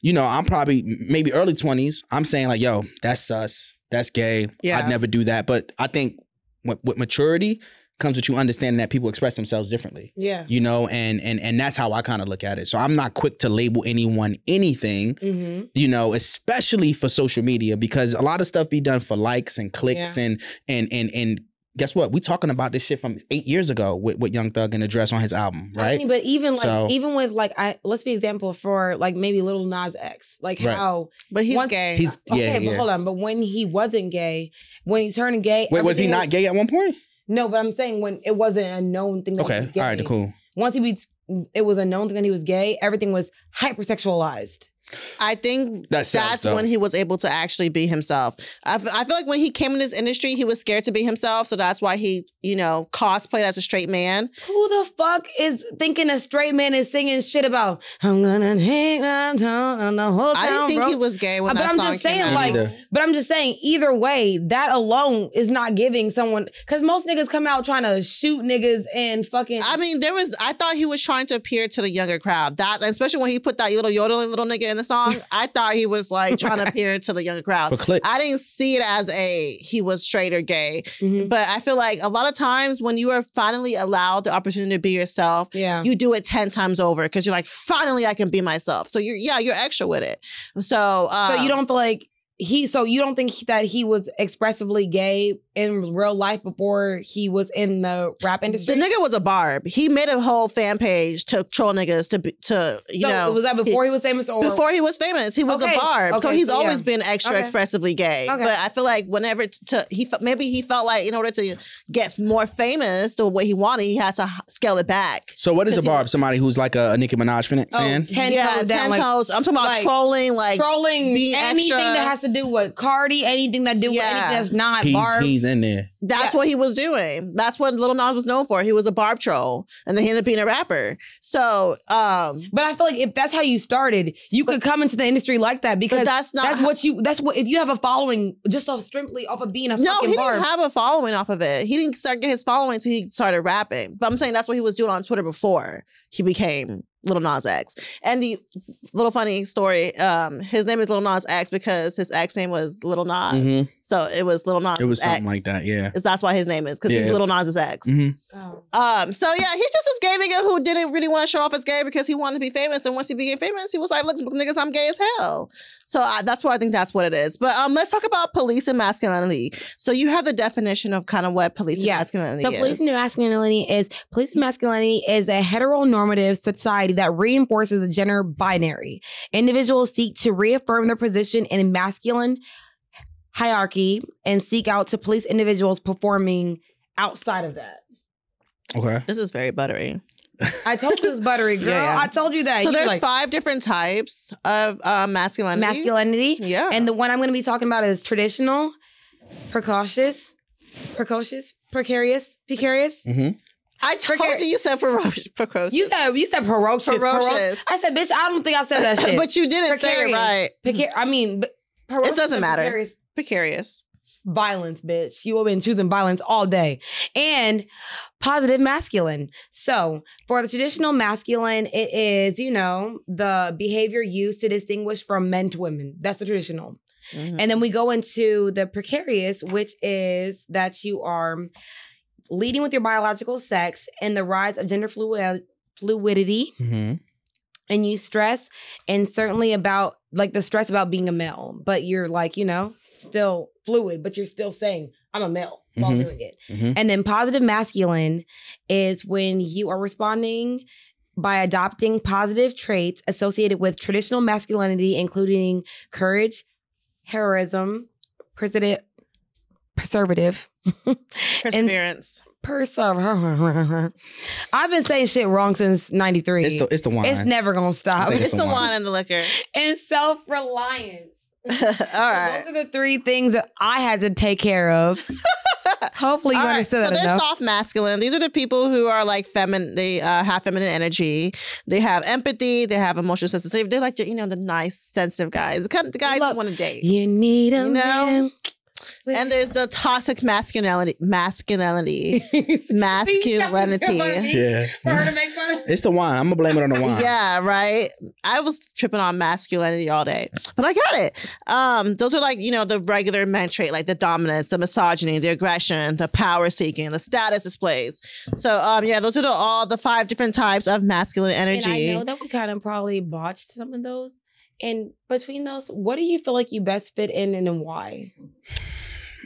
you know, I'm probably maybe early 20s. I'm saying like, yo, that's sus. That's gay. Yeah. I'd never do that. But I think with maturity comes with you understanding that people express themselves differently. Yeah. You know, and that's how I kind of look at it. So I'm not quick to label anyone anything, you know, especially for social media, because a lot of stuff be done for likes and clicks and guess what? We talking about this shit from 8 years ago with Young Thug and the dress on his album, right?
I mean, but even with like, let's be example for like maybe Lil Nas X, like how,
but he's gay.
But hold on. But when he wasn't gay, when he turned gay,
wait, was he not gay at one point?
No, but I'm saying when it wasn't a known thing that he was gay.
All right, cool.
Once it was a known thing that he was gay, everything was hypersexualized.
I think that's when he was able to actually be himself. I feel like when he came in this industry, he was scared to be himself. So that's why he, you know, cosplayed as a straight man.
Who the fuck is thinking a straight man is singing shit about, I'm gonna hang on the whole town,
I didn't think he was gay when that song came out.
But I'm just saying, either way, that alone is not giving someone, because most niggas come out trying to shoot niggas and fucking.
I mean, I thought he was trying to appear to the younger crowd. That, especially when he put that little yodeling little nigga in the song, I thought he was like trying to appear to the younger crowd. I didn't see it as he was straight or gay. But I feel like a lot of times when you are finally allowed the opportunity to be yourself, you do it 10 times over because you're like, finally I can be myself. So you're extra with it. So
you don't feel like you don't think that he was expressively gay in real life before he was in the rap industry?
The nigga was a barb. He made a whole fan page to troll niggas to you know.
Was that before he was famous or?
Before he was famous, he was a barb. So he's always been extra expressively gay. But I feel like whenever maybe he felt like in order to get more famous the way he wanted, he had to scale it back.
So what is a barb? Somebody who's like a Nicki Minaj fan?
10 toes down.
10 toes. I'm talking about trolling,
anything that has to to do with Cardi, anything that do with anything that's not Barb.
He's in there.
That's what he was doing. That's what Lil Nas was known for. He was a Barb troll, and then he ended up being a rapper. So,
but I feel like if that's how you started, you could come into the industry like that because that's what if you have a following just strictly off of being a fucking Barb.
No, he didn't have a following off of it. He didn't start getting his following until he started rapping. But I'm saying that's what he was doing on Twitter before he became Lil Nas X. And the little funny story, his name is Lil Nas X because his ex name was Lil Nas. Mm-hmm. So it was Lil Nas X.
It was something like that, yeah.
That's why his name is, because he's Lil Nas X.
Mm-hmm.
So yeah, he's just this gay nigga who didn't really want to show off as gay because he wanted to be famous. And once he became famous, he was like, look, niggas, I'm gay as hell. So that's why I think that's what it is. But let's talk about police and masculinity. So you have the definition of kind of what police and masculinity is.
So police and masculinity is a heteronormative society that reinforces the gender binary. Individuals seek to reaffirm their position in masculine hierarchy and seek out to police individuals performing outside of that.
Okay.
This is very buttery.
I told you it was buttery, girl. Yeah. I told you that.
So there's 5 different types of masculinity.
Masculinity.
Yeah.
And the one I'm going to be talking about is traditional, precarious.
Mm-hmm. I told you said precocious.
You said ferocious. I said, bitch, I don't think I said that shit.
But you didn't say it right.
It
doesn't matter. Precarious.
Violence, bitch. You have been choosing violence all day. And positive masculine. So for the traditional masculine, it is, the behavior used to distinguish from men to women. That's the traditional. Mm-hmm. And then we go into the precarious, which is that you are leading with your biological sex and the rise of gender fluidity. Mm-hmm. And you stress, and certainly about the stress about being a male, but you're still fluid, but you're still saying, I'm a male while doing it. Mm-hmm. And then positive masculine is when you are responding by adopting positive traits associated with traditional masculinity, including courage, heroism, perseverance,
perseverance.
I've been saying shit wrong since 93.
It's the wine.
It's never gonna stop.
It's the wine and the liquor.
And self-reliance.
All right.
Those are the 3 things that I had to take care of. Hopefully you understood that enough.
They're soft masculine. These are the people who are feminine. They have feminine energy. They have empathy. They have emotional sensitivity. They're the nice, sensitive guys. The guys you want to date.
You need a man.
And there's the toxic masculinity.
Yeah. It's the wine. I'm going to blame it on the wine.
Yeah, right. I was tripping on masculinity all day, but I got it. Those are the regular men trait, like the dominance, the misogyny, the aggression, the power seeking, the status displays. So, those are all the 5 different types of masculine energy.
And I know that we kind of probably botched some of those. And between those, what do you feel like you best fit in and why?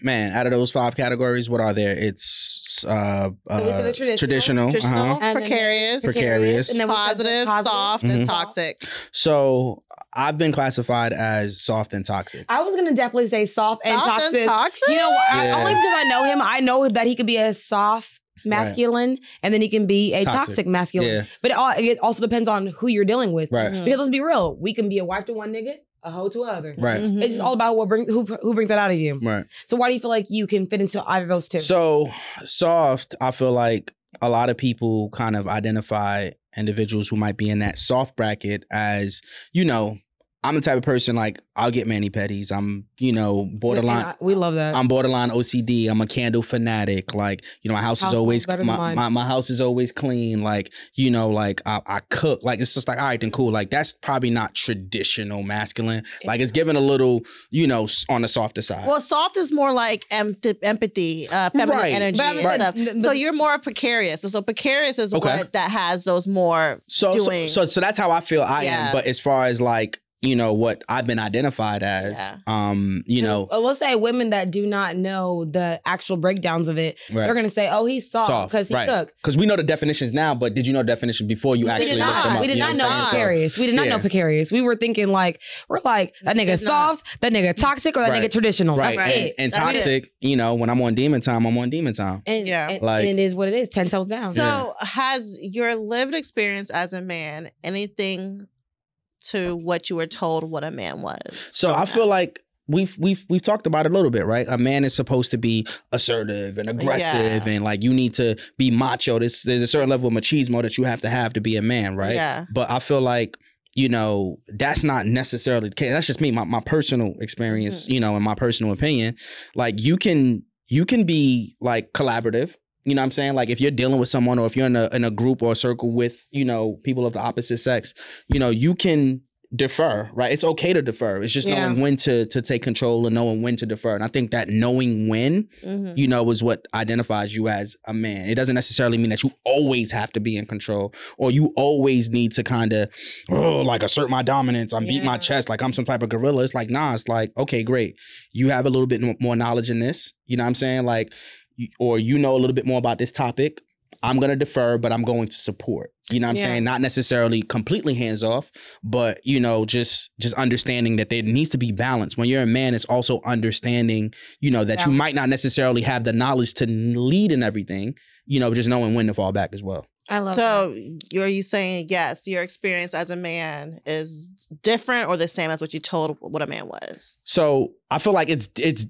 Man, out of those 5 categories, what are there? It's traditional,
precarious,
and then
positive, soft, and toxic.
So I've been classified as soft and toxic.
I was gonna definitely say soft and toxic. Only because I know him. I know that he could be a soft masculine, and then he can be a toxic masculine. Yeah. But it also depends on who you're dealing with.
Right.
Because let's be real, we can be a wife to one nigga, a hoe to another.
Right.
Mm-hmm. It's just all about who brings that out of you.
Right.
So why do you feel like you can fit into either of those 2?
So soft, I feel like a lot of people kind of identify individuals who might be in that soft bracket as, I'm the type of person I'll get mani-pedis. I'm, borderline.
We love that.
I'm borderline OCD. I'm a candle fanatic. My house is always my house is always clean. I cook. It's just all right, then cool. That's probably not traditional masculine. It's given a little, on the softer side.
Well, soft is more like empathy, feminine energy and stuff. So you're more precarious. So precarious is the one that has those more
So that's how I feel I am. But as far as what I've been identified as,
let's say women that do not know the actual breakdowns of it, they're going to say, oh, he's soft because he cooked.
Because we know the definitions now, but did you know the definition before you actually looked them up?
We did not know precarious. We did not know precarious. We were thinking that nigga soft, that nigga toxic, or that nigga traditional.
Right.
That's it.
And toxic, when I'm on demon time, I'm on demon time.
And it is what it is, 10 toes down.
So has your lived experience as a man anything to what you were told what a man was?
So I feel like we've talked about it a little bit, right? A man is supposed to be assertive and aggressive, and like you need to be macho. There's a certain level of machismo that you have to be a man, right? Yeah. But I feel like, you know, that's not necessarily the case. That's just me, my personal experience, you know, and my personal opinion. Like you can be like collaborative. You know what I'm saying? Like if you're dealing with someone, or if you're in a group or a circle with, you know, people of the opposite sex, you know, you can defer, right? It's okay to defer. It's just knowing when to take control and knowing when to defer. And I think that knowing when, you know, is what identifies you as a man. It doesn't necessarily mean that you always have to be in control, or you always need to kind of, like assert my dominance. I'm beating my chest like I'm some type of gorilla. It's like, nah, it's like, okay, great. You have a little bit more knowledge in this. You know what I'm saying? Like, or you know a little bit more about this topic. I'm going to defer, but I'm going to support. You know what I'm saying? Not necessarily completely hands off, but, you know, just understanding that there needs to be balance. When you're a man, it's also understanding, you know, that you might not necessarily have the knowledge to lead in everything, you know, just knowing when to fall back as well.
I love that. So are you saying, yes, your experience as a man is different or the same as what you told what a man was?
So I feel like it's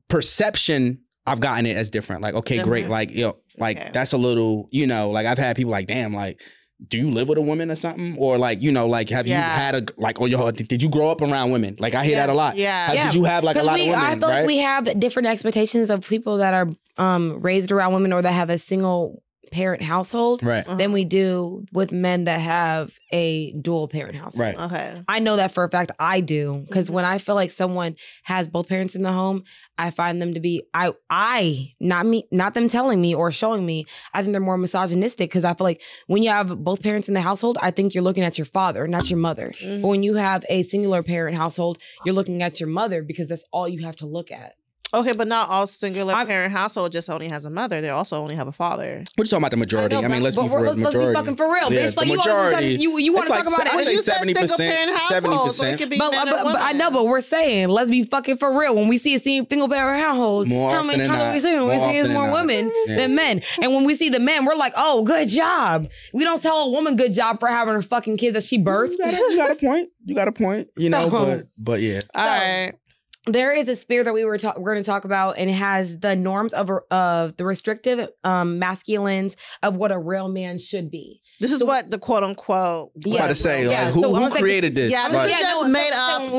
perception. I've gotten it as different. Like, okay, great. Like, yo, like that's a little, you know, like I've had people like, damn, like, do you live with a woman or something? Or like, you know, like, have you had a, like, or did you grow up around women? Like, I hear that a lot. Did you have like a lot of women?
I feel like we have different expectations of people that are raised around women or that have a single parent household than we do with men that have a dual parent household.
Right.
Okay.
I know that for a fact. I do. Because when I feel like someone has both parents in the home, I find them to be, not them telling me or showing me, I think they're more misogynistic, because I feel like when you have both parents in the household, I think you're looking at your father, not your mother. But when you have a singular parent household, you're looking at your mother because that's all you have to look at.
Okay, but not all singular parent household just only has a mother. They also only have a father.
We're just talking about the majority. I mean, let's be for majority.
Let's be fucking for real, bitch. Like,
majority.
You want to talk about it?
I say 70%, 70%.
But I know, but we're saying, let's be fucking for real. When we see a single parent household, how many times are we seeing? We're seeing more women than men. And when we see the men, we're like, oh, good job. We don't tell a woman good job for having her fucking kids that she birthed.
You got a point. You got a point. You know, but yeah.
All right.
There is a sphere that we're going to talk about, and it has the norms of the restrictive masculines of what a real man should be.
This is what the quote unquote.
I'm about to say, like, who created this?
Yeah, this is just made up.
When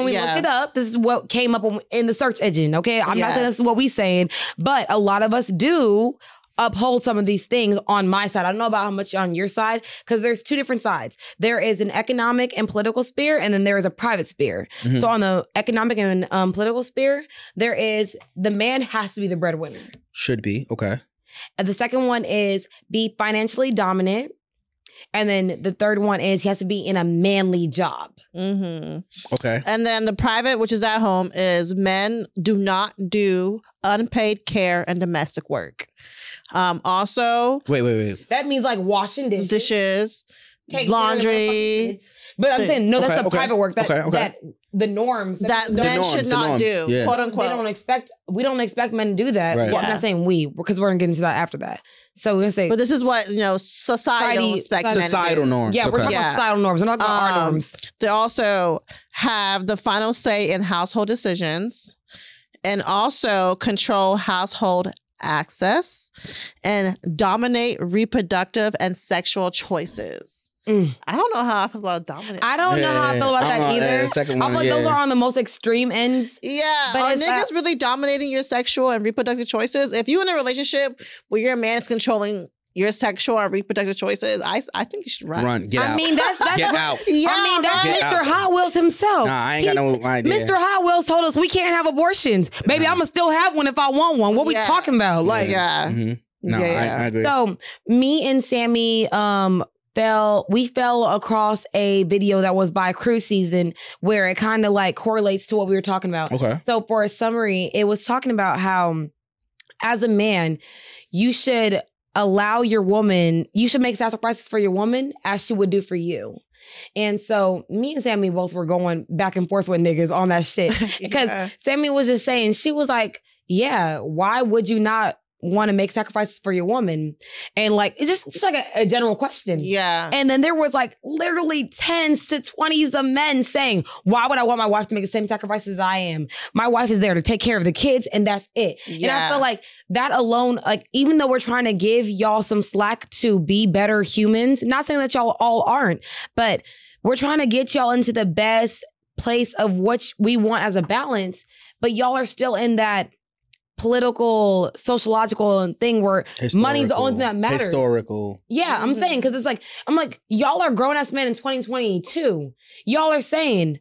we looked it up, this is what came up in the search engine. Okay, I'm not saying this is what we saying, but a lot of us do uphold some of these things on my side. I don't know about how much on your side, because there's two different sides. There is an economic and political sphere, and then there is a private sphere. So on the economic and political sphere, there is the man has to be the breadwinner.
Should be. Okay.
And the second one is be financially dominant. And then the third one is he has to be in a manly job.
Okay.
And then the private, which is at home, is men do not do unpaid care and domestic work. Also,
wait.
That means like washing dishes,
take laundry.
But I'm saying that's the private work. That the norms
that men should not do, quote unquote.
We don't expect men to do that. Right. Well, I'm not saying we, because we're gonna get into that after that. So we're gonna say,
but this is what societal expects.
Societal norms.
Yeah, we're talking about societal norms. We're not about our norms.
They also have the final say in household decisions, and also control household access, and dominate reproductive and sexual choices. I don't know how I feel about dominant.
I don't know how I feel about that either. I feel like those are on the most extreme ends.
Yeah. But are niggas really dominating your sexual and reproductive choices? If you're in a relationship where your man is controlling your sexual and reproductive choices, I think you should run.
Get out.
I mean, that's
get out.
Yeah, I mean, that's Mr. Hot Wheels himself.
Nah, I ain't got no idea.
Mr. Hot Wheels told us we can't have abortions. Baby, I'm going to still have one if I want one. What we talking about? Like,
No, I agree.
So, me and Sammy, we fell across a video that was by Cruise Season where it kind of like correlates to what we were talking about.
Okay.
So for a summary, it was talking about how as a man, you should allow your woman, you should make sacrifices for your woman as she would do for you. And so me and Sammy both were going back and forth with niggas on that shit. Because Sammy was just saying, she was like, yeah, why would you not want to make sacrifices for your woman? And like, it's just like a general question.
Yeah.
And then there was like literally 10s to 20s of men saying, why would I want my wife to make the same sacrifices as I am? My wife is there to take care of the kids and that's it. Yeah. And I feel like that alone, like, even though we're trying to give y'all some slack to be better humans, not saying that y'all all aren't, but we're trying to get y'all into the best place of what we want as a balance, but y'all are still in that political, sociological thing where money's the only thing that matters.
Historical.
Yeah, I'm saying, because it's like, I'm like, y'all are grown-ass men in 2022. Y'all are saying,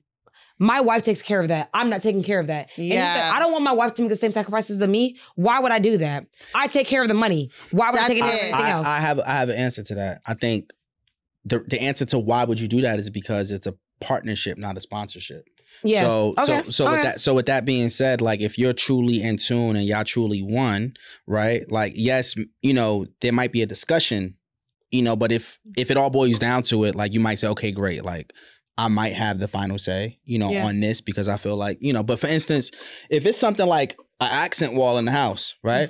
my wife takes care of that. I'm not taking care of that.
Yeah.
And I don't want my wife to make the same sacrifices as me. Why would I do that? I take care of the money. Why would I take care of everything else?
I have an answer to that. I think the answer to why would you do that is because it's a partnership, not a sponsorship.
Yeah.
So with that being said, like, if you're truly in tune and y'all truly one, right? Like, yes, you know, there might be a discussion, you know, but if it all boils down to it, like, you might say, okay, great, like, I might have the final say, you know, on this, because I feel like, you know, but for instance, if it's something like an accent wall in the house, right?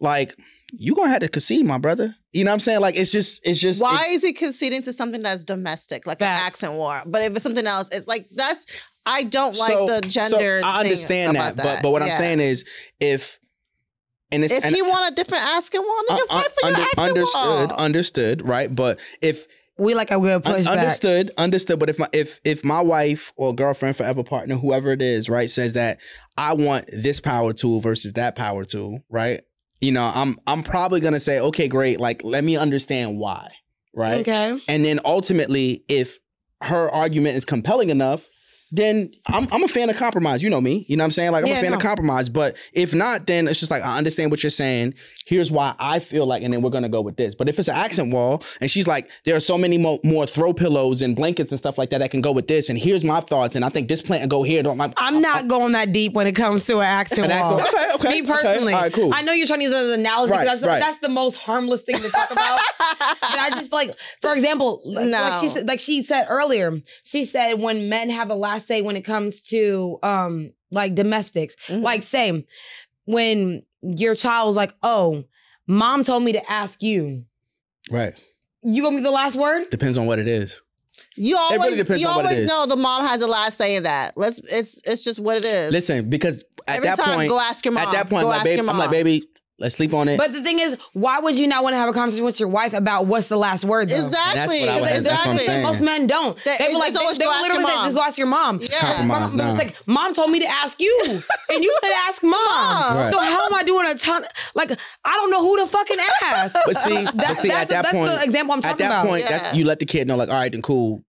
Like, you gonna have to concede, my brother. You know what I'm saying? Like, it's just.
Why is he conceding to something that's domestic, like an accent war? But if it's something else, it's like, I don't like the gender.
So I understand
that.
But what I'm saying is, if
he want a different accent wall, nigga, fight for your accent wall.
Understood, right? But if
we like a good pushback.
Understood. But if my wife or girlfriend, forever partner, whoever it is, right, says that I want this power tool versus that power tool, right? You know, I'm probably gonna say, okay, great. Like, let me understand why, right?
Okay.
And then ultimately, if her argument is compelling enough, then I'm a fan of compromise. You know me. You know what I'm saying? Like, I'm a fan of compromise. But if not, then it's just like, I understand what you're saying. Here's why I feel like, and then we're going to go with this. But if it's an accent wall and she's like, there are so many more throw pillows and blankets and stuff like that can go with this. And here's my thoughts. And I think this plant can go here.
I'm not going that deep when it comes to an accent wall.
Okay.
Me personally.
Okay. All right, cool.
I know you're trying to use it as an analogy, but that's the most harmless thing to talk about. But I just feel like, for example, like she said earlier, she said when men have the last say when it comes to like domestics, like say when your child was like, oh, mom told me to ask you.
Right.
You gonna be the last word?
Depends on what it is.
You always know the mom has the last say in that. It's just what it is.
Listen, because at that point,
go ask your mom.
At that point, I'm like, baby, let's sleep on it.
But the thing is, why would you not want to have a conversation with your wife about what's the last word, though?
Exactly.
That's what I'm saying.
Most men don't. They literally say, just go ask your mom.
It's compromise now.
It's like, mom told me to ask you, and you said ask mom. Right. So how am I doing a ton? Like, I don't know who to fucking ask.
But see, at that point,
that's the example I'm talking about.
At that point, that's, you let the kid know, like, all right, then cool.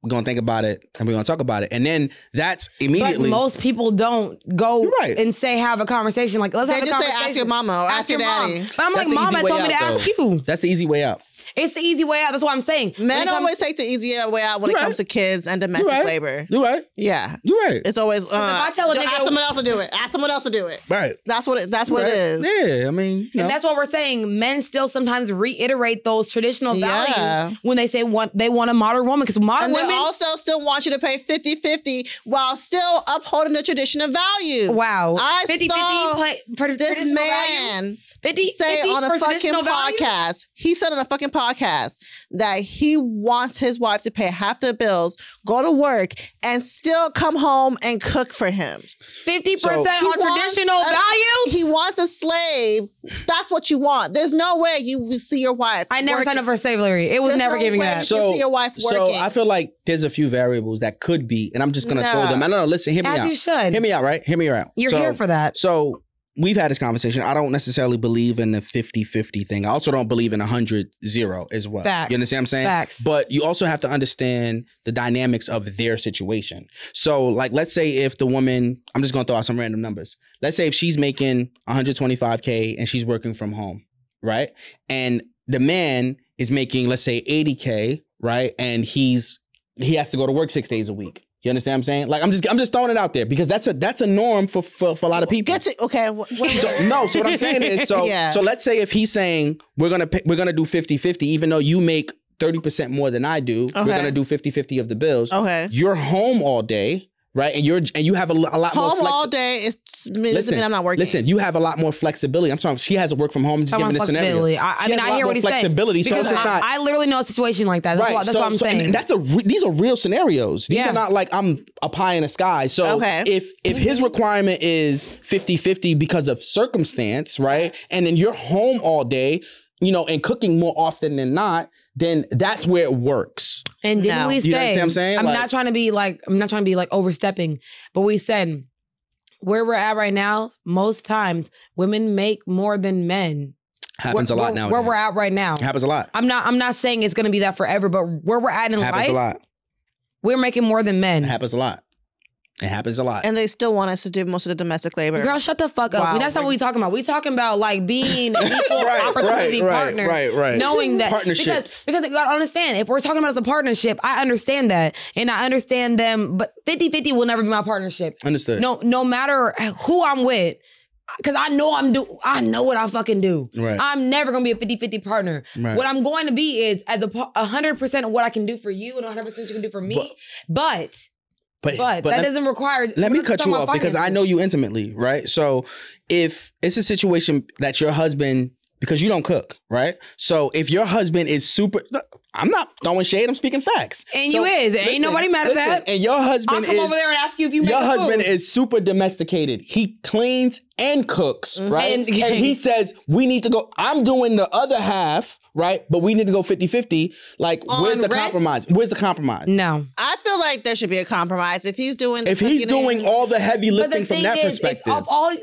We're going to think about it and we're going to talk about it. And then that's immediately.
But most people don't go and say, have a conversation. Like, let's have a conversation.
Say, ask your mama or ask your daddy.
Mom. But I'm like, mom, I told me to ask you.
That's the easy way out.
It's the easy way out. That's what I'm saying.
Men always take the easier way out when it comes to kids and domestic labor.
You're right.
Yeah.
You're right.
It's always,
if I tell a nigga,
ask someone else to do it. Ask someone else to do it.
Right.
That's what it is.
Yeah, I mean.
And that's what we're saying. Men still sometimes reiterate those traditional values when they say they want a modern woman. Because modern women.
They also still want you to pay 50-50 while still upholding the tradition of values.
Wow.
I
50-50
saw this man
50
say on a fucking podcast. He said on a fucking podcast that he wants his wife to pay half the bills, go to work, and still come home and cook for him.
50% on traditional values?
He wants a slave. That's what you want. There's no way you see your wife
I never signed up for slavery. It was never giving that.
So, see your wife working.
So I feel like there's a few variables that could be, and I'm just going to throw them. No, listen, hear me out.
As you should.
Hear me out, right? Hear me out.
You're here for that.
So we've had this conversation. I don't necessarily believe in the 50-50 thing. I also don't believe in 100-0 as well.
Facts.
You understand what I'm saying?
Facts.
But you also have to understand the dynamics of their situation. So, like, let's say if the woman, I'm just going to throw out some random numbers. Let's say if she's making $125K and she's working from home, right? And the man is making, let's say, $80K, right? And he has to go to work 6 days a week. You understand what I'm saying? Like, I'm just throwing it out there because that's a norm for a lot of people.
Okay.
So what I'm saying is, so let's say if he's saying we're gonna do 50-50, even though you make 30% more than I do, we're gonna do 50-50 of the bills.
Okay.
You're home all day, right? And you have a lot more
home all day. Doesn't mean I'm not working.
Listen, you have a lot more flexibility. I'm talking. She has to work from home. Just giving the scenario.
I mean, I hear what he's
flexibility.
saying.
So it's just not.
I literally know a situation like that. That's what I'm saying.
And these are real scenarios. These are not like I'm a pie in the sky. So if his requirement is 50-50 because of circumstance, right? And then you're home all day, you know, and cooking more often than not, then that's where it works.
And didn't we say,
you know what I'm saying?
I'm not trying to be like overstepping, but we said where we're at right now, most times women make more than men.
Happens a lot now.
Where we're at right now.
Happens a lot.
I'm not saying it's gonna be that forever, but where we're at in life,
happens a lot.
We're making more than men.
It happens a lot. It happens a lot.
And they still want us to do most of the domestic labor.
Girl, shut the fuck up. Wow. That's not what we talking about. We talking about like being an equal opportunity partner.
Right.
Knowing that.
Partnerships.
Because you gotta understand, if we're talking about as a partnership, I understand that. And I understand them, but 50-50 will never be my partnership.
Understood.
No matter who I'm with. Because I know I know what I fucking do.
Right.
I'm never going to be a 50-50 partner. Right. What I'm going to be is as 100% of what I can do for you and 100% you can do for me. But that doesn't require...
Let me cut you off because I know you intimately, right? So if it's a situation that your husband... Because you don't cook, right? So if your husband is super... I'm not throwing shade. I'm speaking facts.
And so, you is. Ain't nobody mad at that.
And your husband
I'll come over there and ask you if you make
your husband
food.
is super domesticated. He cleans and cooks, right? And he says, we need to go... I'm doing the other half, right? But we need to go 50-50. Like, where's the compromise? Where's the compromise?
No.
I feel like there should be a compromise. If he's doing
all the heavy lifting from that perspective.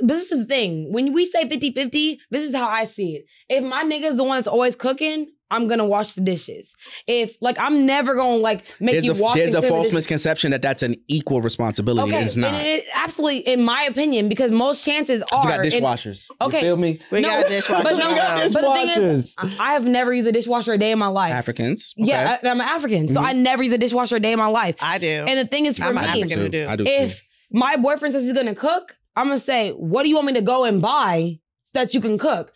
This is the thing. When we say 50-50, this is how I see it. If my nigga's the one that's always cooking, I'm gonna wash the dishes. If I'm never gonna make you wash.
There's a false misconception that that's an equal responsibility.
Okay,
it's not.
It absolutely, in my opinion, because most chances are.
We got dishwashers.
Okay,
you feel me?
We got dishwashers.
But the thing is, I have never used a dishwasher a day in my life.
Africans. Okay.
Yeah, I'm an African, so I never use a dishwasher a day in my life.
I do.
And the thing is, for
I'm
me,
an African who do.
I do
if
too.
my boyfriend says he's gonna cook, I'm gonna say, "What do you want me to go and buy so that you can cook?"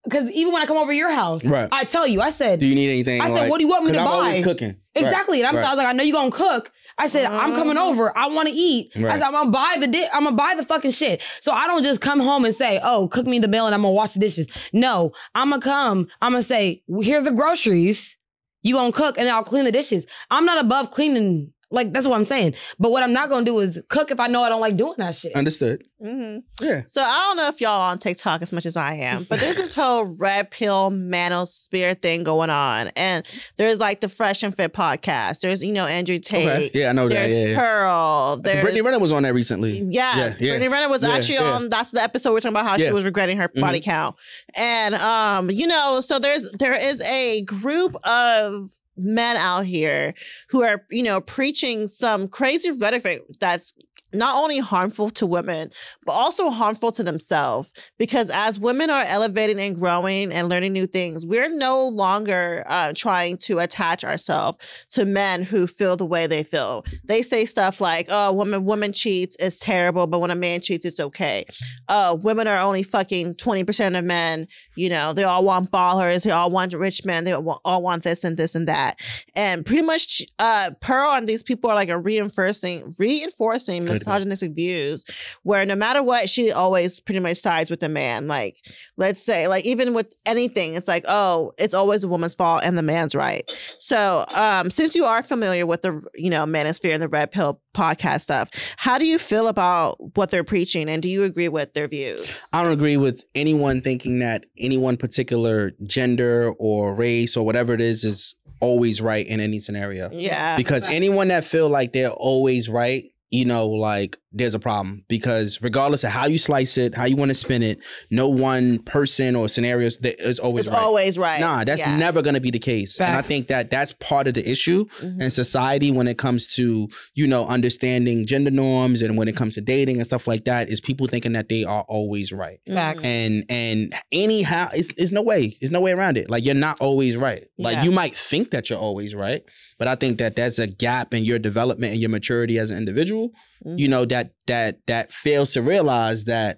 Because even when I come over to your house, I tell you, I said,
do you need anything?
I said, what do you want me to buy?
I'm always cooking.
Exactly. And I was like, I know you're going to cook. I said, I'm coming over. I want to eat. I said, I'm going to buy the fucking shit. So I don't just come home and say, oh, cook me the meal and I'm going to wash the dishes. No, I'm going to say, here's the groceries. You going to cook and then I'll clean the dishes. I'm not above cleaning. Like, that's what I'm saying. But what I'm not going to do is cook if I know I don't like doing that shit.
Understood.
Mm-hmm.
Yeah.
So I don't know if y'all on TikTok as much as I am, but there's this whole red pill manosphere thing going on. And there's like the Fresh and Fit podcast. There's, Andrew Tate.
Okay. Yeah, I know that.
There's Pearl.
Brittany Renner was on there recently.
Yeah. Brittany Renner was actually on, that's the episode we're talking about how she was regretting her body count. And, so there is a group of men out here who are, preaching some crazy rhetoric that's not only harmful to women, but also harmful to themselves. Because as women are elevating and growing and learning new things, we're no longer trying to attach ourselves to men who feel the way they feel. They say stuff like, oh, woman cheats, it's terrible, but when a man cheats, it's okay. Women are only fucking 20% of men. They all want ballers. They all want rich men. They all want this and this and that. And pretty much Pearl and these people are like reinforcing misogynistic views where no matter what, she always pretty much sides with the man. Like, let's say, like, even with anything, it's like, oh, it's always a woman's fault and the man's right. So since you are familiar with the, manosphere and the red pill podcast stuff, how do you feel about what they're preaching and do you agree with their views?
I don't agree with anyone thinking that any one particular gender or race or whatever it is always right in any scenario.
Yeah.
Because anyone that feel like they're always right, there's a problem, because regardless of how you slice it, how you want to spin it, no one person or scenario is always right.
Always right.
Nah, that's never going to be the case.
Fact.
And I think that that's part of the issue in society when it comes to, understanding gender norms and when it comes to dating and stuff like that, is people thinking that they are always right.
Facts.
And anyhow, it's no way. There's no way around it. Like, you're not always right. Like, you might think that you're always right, but I think that there's a gap in your development and your maturity as an individual, that fails to realize that,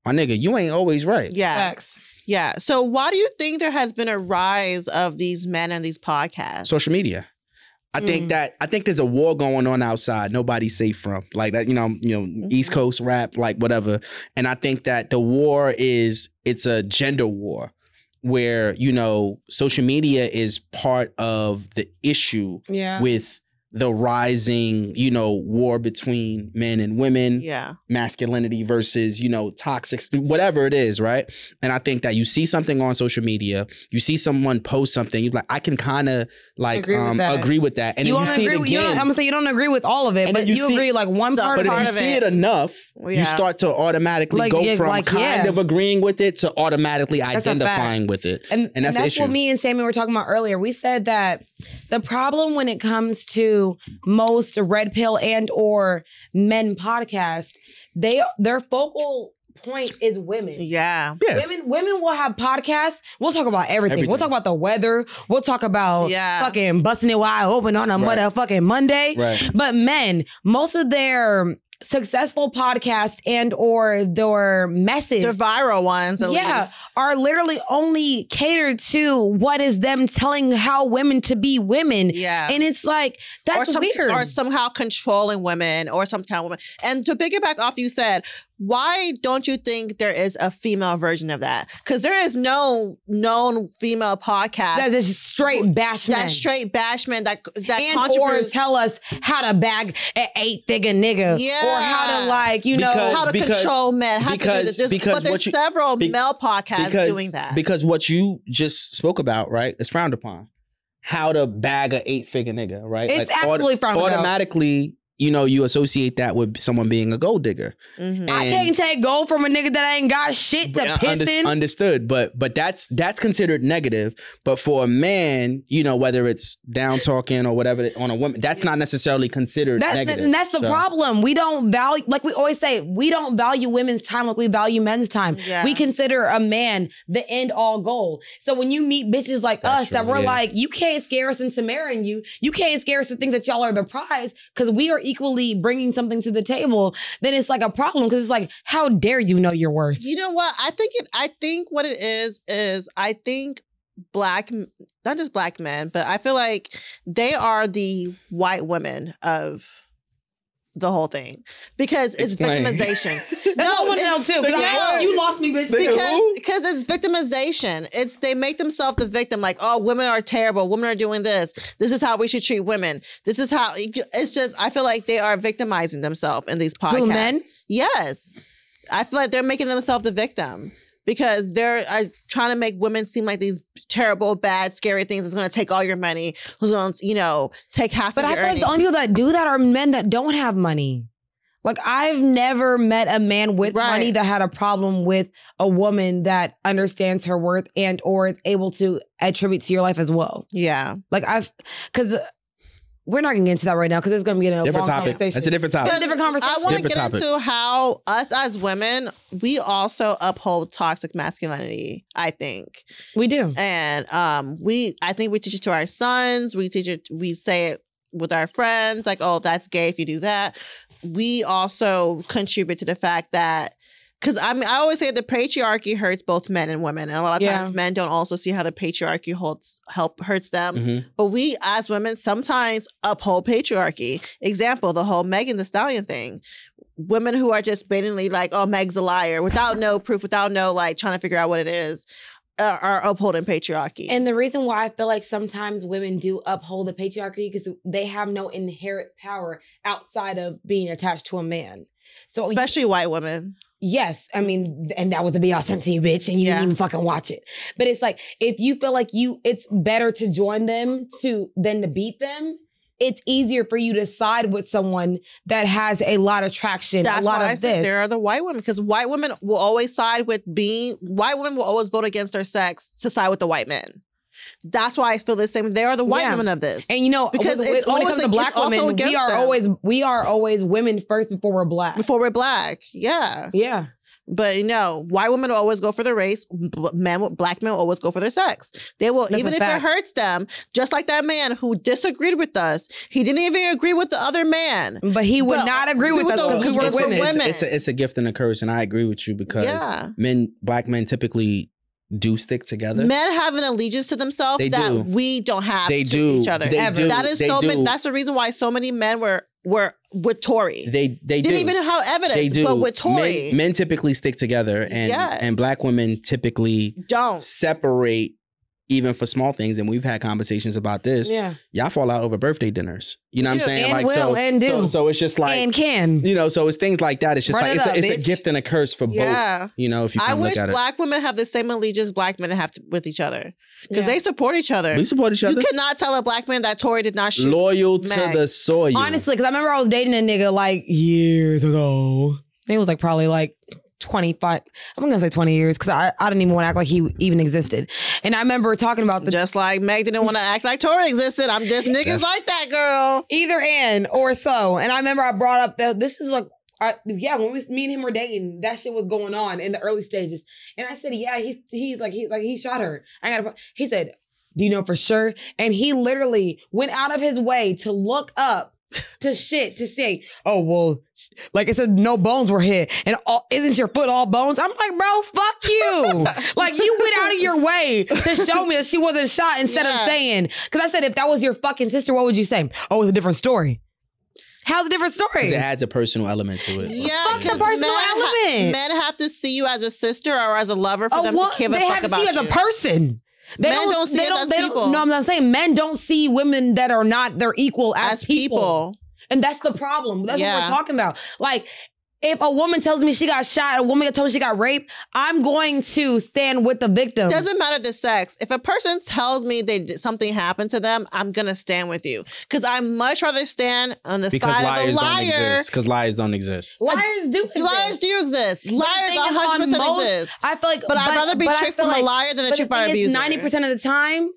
my nigga, you ain't always right.
Yeah.
Facts.
Yeah. So why do you think there has been a rise of these men and these podcasts?
Social media. I think there's a war going on outside. Nobody's safe from like that. East Coast rap, like whatever. And I think that the war it's a gender war where social media is part of the issue with the rising, war between men and women, masculinity versus, toxic, whatever it is, right? And I think that you see something on social media, you see someone post something, you're like, I can kind of like agree with that. And then you see it again.
I'm gonna say you don't agree with all of it, but you agree like one part of it.
But if you see it enough, you start to automatically go from kind of agreeing with it to automatically identifying with it. And that's the issue.
What me and Sammy were talking about earlier. We said that the problem when it comes to most red pill and or men podcasts, their focal point is women.
Yeah.
Women will have podcasts. We'll talk about everything. We'll talk about the weather. We'll talk about fucking busting it wide open on a motherfucking Monday.
Right.
But men, most of their successful podcasts and or their message,
the viral ones, at least,
are literally only catered to what is them telling how women to be women. And it's like that's weird,
or somehow controlling women, or some kind of woman. And to piggyback off, you said, why don't you think there is a female version of that? Because there is no known female podcast
that is straight bashment.
That straight bashment that
and or tell us how to bag an 8-figure nigga, or how to
how to control men. How to do this. But there's several male podcasts doing that.
Because what you just spoke about, right, is frowned upon. How to bag an 8-figure nigga, right?
It's absolutely frowned upon.
Automatically, you associate that with someone being a gold digger.
Mm-hmm. I can't take gold from a nigga that ain't got shit to piss in.
Understood, but that's considered negative. But for a man, whether it's down talking or whatever on a woman, that's not necessarily considered negative.
And that's the problem. We don't value, like we always say, we don't value women's time like we value men's time. Yeah. We consider a man the end all goal. So when you meet bitches like us that we're like, you can't scare us into marrying you. You can't scare us to think that y'all are the prize because we are equally bringing something to the table, then it's like a problem because it's like, how dare you know your worth?
You know what? I think what it is I think not just black men, but I feel like they are the white women of the whole thing because it's victimization.
No, I want to know too. You lost me, bitch.
Because it's victimization. They make themselves the victim. Like, oh, women are terrible. Women are doing this. This is how we should treat women. This is how. It's just. I feel like they are victimizing themselves in these podcasts.
Who, men?
Yes, I feel like they're making themselves the victim. Because they're trying to make women seem like these terrible, bad, scary things that's going to take all your money, who's going to, take half of your earnings. But I feel like
the only people that do that are men that don't have money. Like, I've never met a man with money that had a problem with a woman that understands her worth and or is able to attribute to your life as well.
Yeah.
Like, because... We're not going to get into that right now because it's going to be a
different
long
topic.
Conversation.
That's a different topic.
It's a different conversation.
I want to get into how us as women, we also uphold toxic masculinity, I think.
We do.
And I think we teach it to our sons. We say it with our friends, like, oh, that's gay if you do that. We also contribute to the fact that because I always say the patriarchy hurts both men and women. And a lot of times men don't also see how the patriarchy hurts them. Mm-hmm. But we as women sometimes uphold patriarchy. Example, the whole Megan Thee Stallion thing. Women who are just blatantly like, oh, Meg's a liar, without no proof, without no trying to figure out what it is, are upholding patriarchy.
And the reason why I feel like sometimes women do uphold the patriarchy because they have no inherent power outside of being attached to a man. So
especially white women.
Yes. I mean, and that was a BL sent to you, bitch, and you didn't even fucking watch it. But it's like, if you feel like it's better to join them than to beat them, it's easier for you to side with someone that has a lot of traction.
That's
a lot
why
of
I said there are the white women, because white women will always white women will always vote against their sex to side with the white men. That's why I feel the same. They are the white women of this.
And
because
when it comes to black women, we are always women first before we're black.
Before we're black. Yeah.
Yeah.
But white women will always go for the race. Black men will always go for their sex. They will, even if it hurts them, just like that man who disagreed with us. He didn't even agree with the other man.
But he would not agree with us because we're women.
It's a gift and a curse, and I agree with you because black men typically do stick together.
Men have an allegiance to themselves that we don't have to each other. That is that's the reason why so many men were with Tory. They didn't even have evidence, but with Tory.
Men typically stick together, and black women typically don't separate even for small things. And we've had conversations about this. Yeah. Y'all fall out over birthday dinners. You know what I'm saying?
And
like so it's just like so it's things like that. It's just like it's a gift and a curse for both. You know, if you come look at it. I wish black
women have the same allegiance black men have with each other. Because they support each other.
We support each other.
You cannot tell a black man that Tory did not shoot
loyal to the soil.
Honestly, because I remember I was dating a nigga like years ago. It was like probably like 25, I'm gonna say 20 years because I didn't even want to act like he even existed. And I remember talking about
just like Meg didn't want to act like Tory existed. I'm just niggas like that, girl.
Either and or so. And I remember I brought up that this is like, when me and him were dating, that shit was going on in the early stages. And I said, yeah, he shot her. He said, do you know for sure? And he literally went out of his way to look up to say, oh, well, like it said, no bones were hit. And isn't your foot all bones? I'm like, bro, fuck you. Like, you went out of your way to show me that she wasn't shot instead of saying, because I said, if that was your fucking sister, what would you say? Oh, it's a different story. How's a different story?
Because it adds a personal element to it.
Yeah, fuck the personal element. Men have to see you as a sister or as a lover for them to give a fuck about you. They have to see you
as a person. Men don't see us as people. No, I'm not saying men don't see women that are not their equal as people. And that's the problem. That's what we're talking about. Like, if a woman tells me she got shot, a woman tells me she got raped, I'm going to stand with the victim.
Doesn't matter the sex. If a person tells me something happened to them, I'm going to stand with you. Because I'd much rather stand on the side of a liar.
Because liars don't exist.
Liars do exist.
Liars do exist. Liars 100% exist.
I feel like,
but I'd rather be tricked from a liar than a tricked by an abuser.
90% of the time,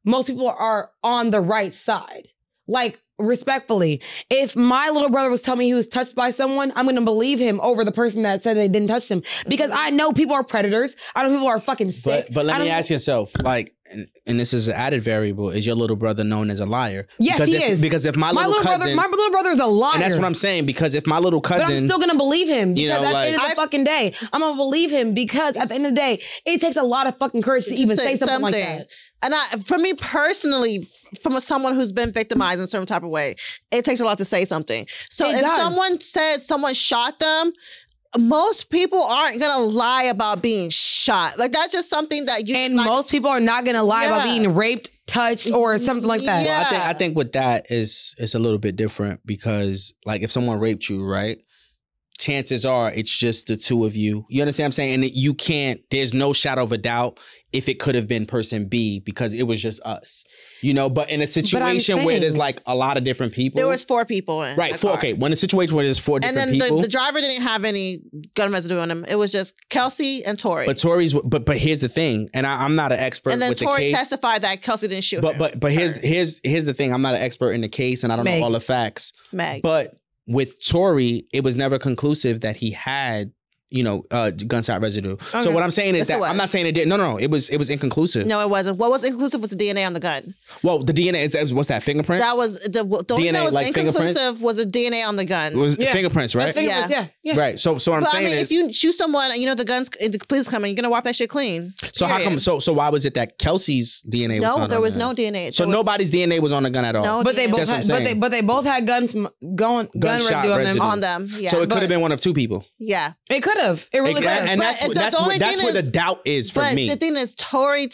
most people are on the right side. Like, respectfully, if my little brother was telling me he was touched by someone, I'm going to believe him over the person that said they didn't touch him. Because I know people are predators. I know people are fucking sick.
But let me ask yourself, like, and this is an added variable, is your little brother known as a liar?
Yes, he is.
Because if my little cousin...
My little brother is a liar.
And that's what I'm saying, because if my little cousin...
But I'm still going to believe him. Because at the end of the fucking day, I'm going to believe him because at the end of the day, it takes a lot of fucking courage to even say something like that.
And for me personally, from someone who's been victimized in a certain type of way, it takes a lot to say something. So if someone says someone shot them, most people aren't gonna lie about being shot. Like, that's just something that you...
And most people are not gonna lie about being raped, touched, or something like that.
Yeah.
Well, I think with that is a little bit different because, like, if someone raped you, right? Chances are it's just the two of you. You understand what I'm saying? And you can't, there's no shadow of a doubt if it could have been person B because it was just us. You know, but in a situation where there's like a lot of different people.
There was 4 people in
the car. Okay, when a situation where there's 4 different people.
And then the driver didn't have any gun residue on him. It was just Kelsey and Tory.
But but here's the thing, and I'm not an expert with the case.
And then Tory testified that Kelsey didn't shoot him.
But here's the thing, I'm not an expert in the case and I don't know all the facts. But with Tory, it was never conclusive that he had, gunshot residue. Okay. So what I'm saying is I'm not saying it did. No. It was inconclusive.
No, it wasn't. What was inconclusive was the DNA on the gun.
Well, the DNA, what's that, fingerprints?
That was, the only thing that was like inconclusive was the DNA on the gun.
It was fingerprints, right?
Yeah.
Right. So what I'm saying is...
if you shoot someone and the police coming, you're going to wipe that shit clean.
So how come, so why was it that Kelsey's DNA was not on the gun?
No, there was no DNA.
So nobody's DNA was on the gun at all?
No,
but they both had gun residue
on them. Yeah.
So it could have been one of 2 people.
Yeah.
It could have. It really could have.
And that's where the doubt is for me.
But the thing is, Tory's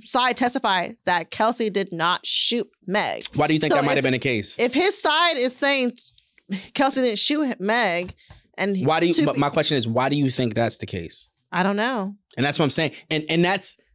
side testified that Kelsey did not shoot Meg.
Why do you think that might have been the case?
If his side is saying Kelsey didn't shoot Meg, and
my question is, why do you think that's the case?
I don't know.
And that's what I'm saying. And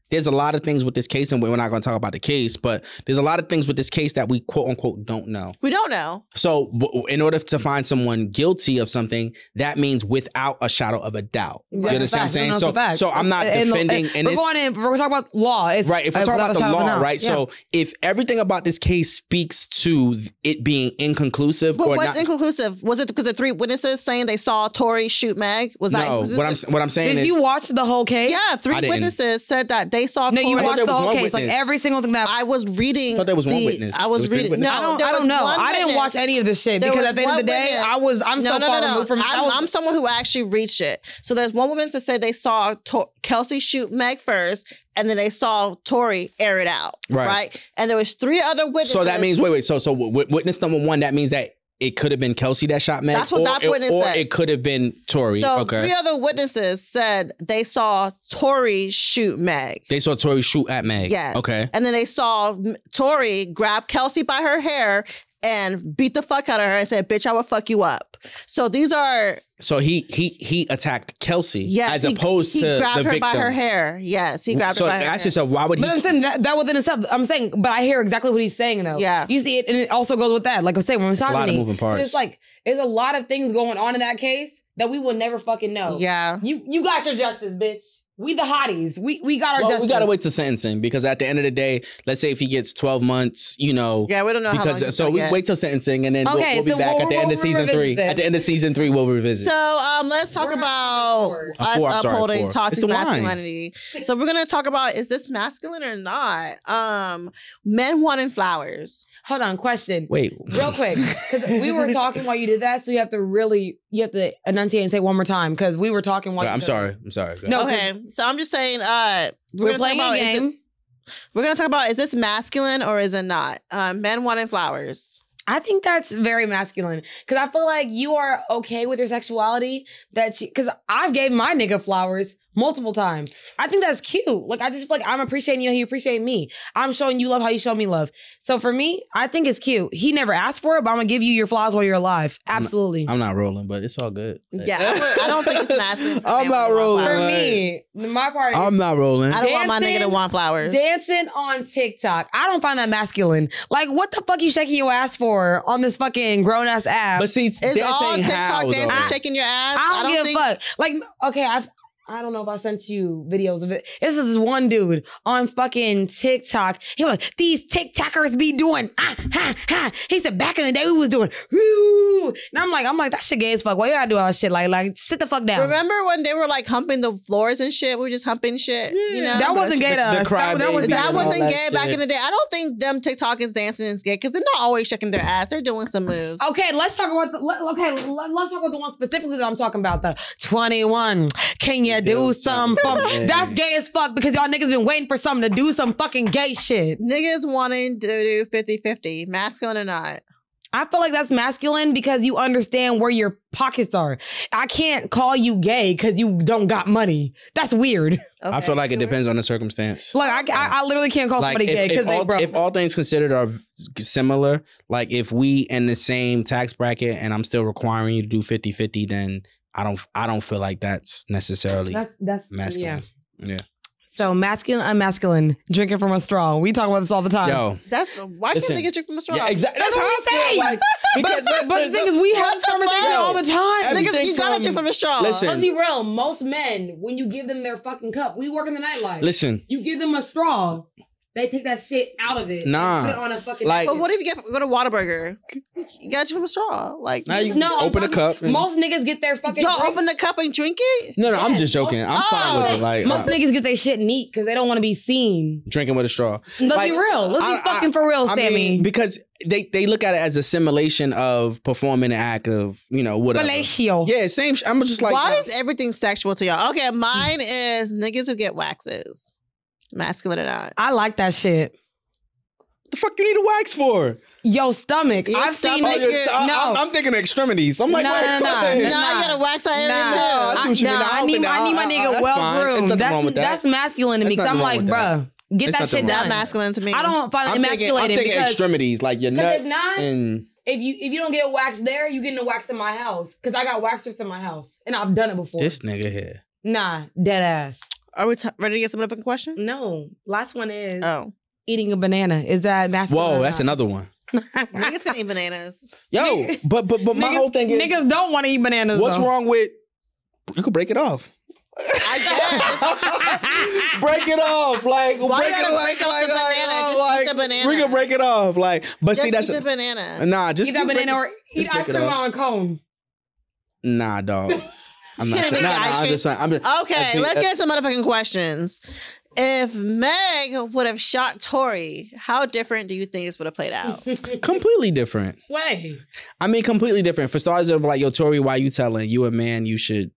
there's a lot of things with this case, and we're not going to talk about the case, but there's a lot of things with this case that we quote unquote don't know.
We don't know.
So in order to find someone guilty of something, that means without a shadow of a doubt. You understand what I'm saying? So I'm not defending.
We're talking about law.
Right. If we're talking about the law, right? Yeah. So if everything about this case speaks to it being inconclusive,
but what's inconclusive? Was it because the 3 witnesses saying they saw Tory shoot Meg? Was that
what I'm saying is,
did you watch the whole case?
Yeah, 3 witnesses said that they they saw Tory.
No, you watched the whole case, like every single thing that
I was reading.
I thought there was one witness.
I was reading. No,
I don't know. I didn't watch any of this shit because at the end of the day, I'm so far removed from.
I'm someone who actually reached it. So there's one woman that said they saw Kelsey shoot Meg first, and then they saw Tory air it out, right? And there was 3 other witnesses.
So that means wait. So witness number 1, that means that it could have been Kelsey that shot Meg,
that's what that witness says.
Or it could have been Tory.
So 3 other witnesses said they saw Tory shoot Meg.
They saw Tory shoot at Meg.
Yes.
Okay.
And then they saw Tory grab Kelsey by her hair and beat the fuck out of her and said, "Bitch, I will fuck you up." So these are.
So he attacked Kelsey,
yes,
as opposed to the victim. He
grabbed her by her hair. Yes, he grabbed her by her hair.
So ask yourself, why would he?
But I'm saying that within itself. I'm saying, but I hear exactly what he's saying though.
Yeah,
you see it, and it also goes with that. Like I'm saying, when misogyny,
a lot of moving parts.
It's like there's a lot of things going on in that case that we will never fucking know.
Yeah,
you got your justice, bitch. We the hotties. We got our justice.
We gotta wait to sentencing because at the end of the day, let's say if he gets 12 months, you know.
Yeah, we don't know
because,
how long.
So we wait till sentencing and then we'll be back at the end of season 3. At the end of season 3, we'll revisit.
So let's talk about us upholding toxic masculinity. So we're gonna talk about, is this masculine or not? Men wanting flowers.
Hold on, question.
Wait.
Real quick. Because we were talking while you did that, so you have to enunciate and say one more time, because we were talking while
I'm sorry.
No,
okay. So I'm just saying,
we're playing a game.
We're going to talk about, is this masculine or is it not? Men wanting flowers.
I think that's very masculine, because I feel like you are okay with your sexuality, because I've gave my nigga flowers multiple times. I think that's cute. Like, I just feel like I'm appreciating you and you appreciate me. I'm showing you love how you show me love. So for me, I think it's cute. He never asked for it, but I'm gonna give you your flowers while you're alive. Absolutely.
I'm not rolling, but it's all good.
Yeah, I don't think it's masculine.
I'm not rolling.
For me, my part is,
I'm not rolling.
I don't want my nigga to want flowers.
Dancing on TikTok. I don't find that masculine. Like, what the fuck you shaking your ass for on this fucking grown-ass app?
But see,
is all TikTok dancing shaking your ass?
I don't give a fuck. Like, okay, I don't know if I sent you videos of it. This is one dude on fucking TikTok. He was like, these TikTokers be doing, He said, back in the day, we was doing, woo. And I'm like, that shit gay as fuck. Why you gotta do all that shit? Like, sit the fuck down.
Remember when they were like humping the floors and shit? We were just humping shit, you know?
That wasn't gay to us.
That wasn't gay back in the day. I don't think them TikTokers dancing is gay, because they're not always shaking their ass. They're doing some moves.
Okay, let's talk about let's talk about the one specifically that I'm talking about. The 21. Can you do some that's gay as fuck, because y'all niggas been waiting for something to do some fucking gay shit.
Niggas wanting to do 50-50, masculine or not.
I feel like that's masculine because you understand where your pockets are. I can't call you gay because you don't got money. That's weird. Okay.
I feel like it depends on the circumstance.
Like, I literally can't call somebody gay because they broke.
If all things considered are similar, like if we in the same tax bracket and I'm still requiring you to do 50-50, then I don't feel like that's necessarily that's masculine. Yeah.
So masculine, unmasculine, drinking from a straw. We talk about this all the time.
Yo,
why can't they get drink from a straw?
Yeah, exactly. That's how I feel. Like,
but the thing is, we have this conversation all the time.
Niggas, you gotta drink from a straw.
Let's be real. Most men, when you give them their fucking cup, we work in the nightlife.
Listen,
you give them a straw. They take that shit out of it.
Nah.
Put it on a fucking.
Like, but what if you go to Whataburger? You got you from a straw. Like,
now you open a cup.
Most niggas get their fucking.
Open the cup and drink it.
No, I'm just joking. I'm fine with it. Like,
most niggas get their shit neat because they don't want to be seen
drinking with a straw.
Let's be real. Let's be fucking for real, Sammy.
I mean, because they look at it as a simulation of performing an act of, you know, whatever.
Fellatio.
Yeah, same. I'm just like,
why is everything sexual to y'all? Okay, mine is niggas who get waxes, masculine or not.
I like that shit.
The fuck you need a wax for?
Your stomach. I've seen niggas.
I'm thinking extremities. I'm like,
no, you
gotta wax that area too.
I need my nigga well groomed. That's masculine to me, because I'm like, bruh, get that shit done.
That's masculine to me.
I don't find it emasculating.
I'm thinking extremities, like your nuts.
If you don't get waxed there, you getting a wax in my house, because I got wax strips in my house and I've done it before.
This nigga here.
Nah, dead ass.
Are we ready to get some different questions?
No. Last one is eating a banana. Is that masculine?
Whoa, that's another one.
Niggas can eat bananas.
Yo, but my whole thing is,
niggas don't want to eat bananas.
What's wrong with, you could break it off.
I guess.
Break it off, like
why
break it
like the banana.
We can break it off, like. But
just
see, that's
eat the banana.
Nah, just
eat that banana or eat ice cream on a cone.
Nah, dog. I'm not sure. I'm just
okay, let's get some motherfucking questions. If Meg would have shot Tory, how different do you think this would have played out?
Completely different.
Way.
I mean, completely different. For starters, they're like, yo, Tory, why you telling? You a man, you should,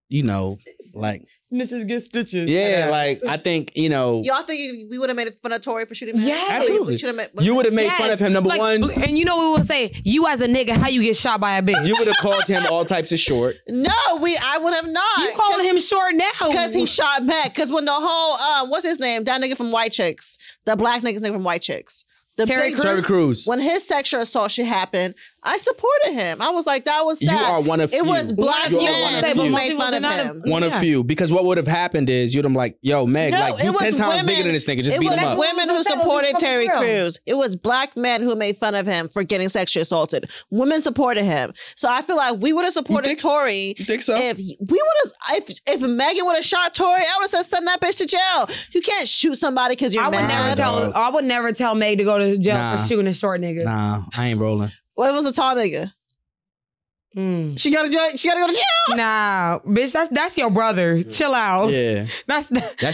like...
Snitches get stitches.
Yeah, like, I think,
Y'all think we would have made fun of Tory for shooting Meg?
Yeah.
Absolutely. You would have made fun of him, number one.
And you know what we would say? You as a nigga, how you get shot by a bitch?
You would have called him all types of short.
No, I would have not.
You calling him short now?
Because he shot Meg. Because when the whole, what's his name? That nigga from White Chicks. The black nigga from White Chicks.
Terry Crews.
When his sexual assault shit happened, I supported him. I was like, that was sad.
You are one of few.
It was black men who made fun of him.
One of few. Because what would have happened is you'd have like, yo, Meg, you 10 times bigger than this nigga. Just beat him up.
It was women who supported Terry Crews. It was black men who made fun of him for getting sexually assaulted. Women supported him. So I feel like we would have supported Tory.
You think so?
If we would have, if Megan would have shot Tory, I would have said, send that bitch to jail. You can't shoot somebody because you're mad.
I would never tell Meg to go to jail for shooting a short nigga.
Nah, I ain't rolling.
What if it was a tall nigga? She gotta go to jail?
Nah, bitch, that's your brother. Chill out.
Yeah. That's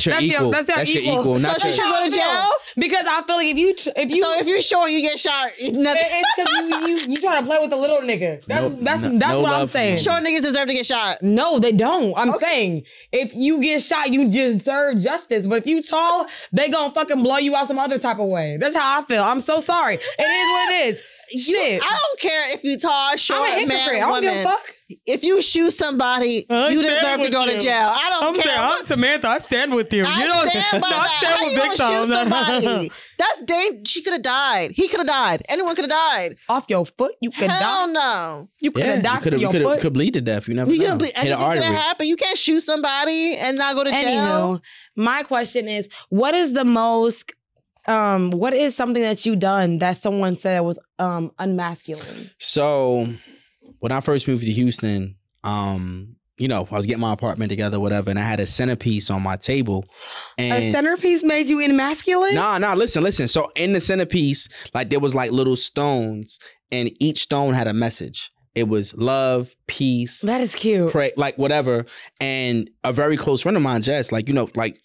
your equal. That's your equal.
So she should go to jail?
Because I feel like if you So
if you're short, you get shot.
It's because you trying to play with the little nigga. That's what I'm saying.
Short niggas deserve to get shot.
No, they don't. I'm saying if you get shot, you deserve justice. But if you tall, they gonna fucking blow you out some other type of way. That's how I feel. I'm so sorry. It is what it is. Shit.
I don't care if you tall, short, man,
I don't give a fuck.
If you shoot somebody, you deserve to go to jail. I don't care.
I'm Samantha. I stand with you.
I stand by that. How you gonna shoot somebody? That's dangerous. She could have died. He could have died. Anyone could have died.
Off your foot, you could die.
Hell no.
You could have died for your foot.
You could bleed to death. You never know.
Anything could have happened. You can't shoot somebody and not go to jail.
Anywho, my question is, what is the most... what is something that you done that someone said was unmasculine?
So when I first moved to Houston, I was getting my apartment together, whatever, and I had a centerpiece on my table. And
a centerpiece made you unmasculine?
Nah, listen. So in the centerpiece, like there was like little stones, and each stone had a message. It was love, peace.
That is cute.
Pray, like whatever. And a very close friend of mine, Jess, like,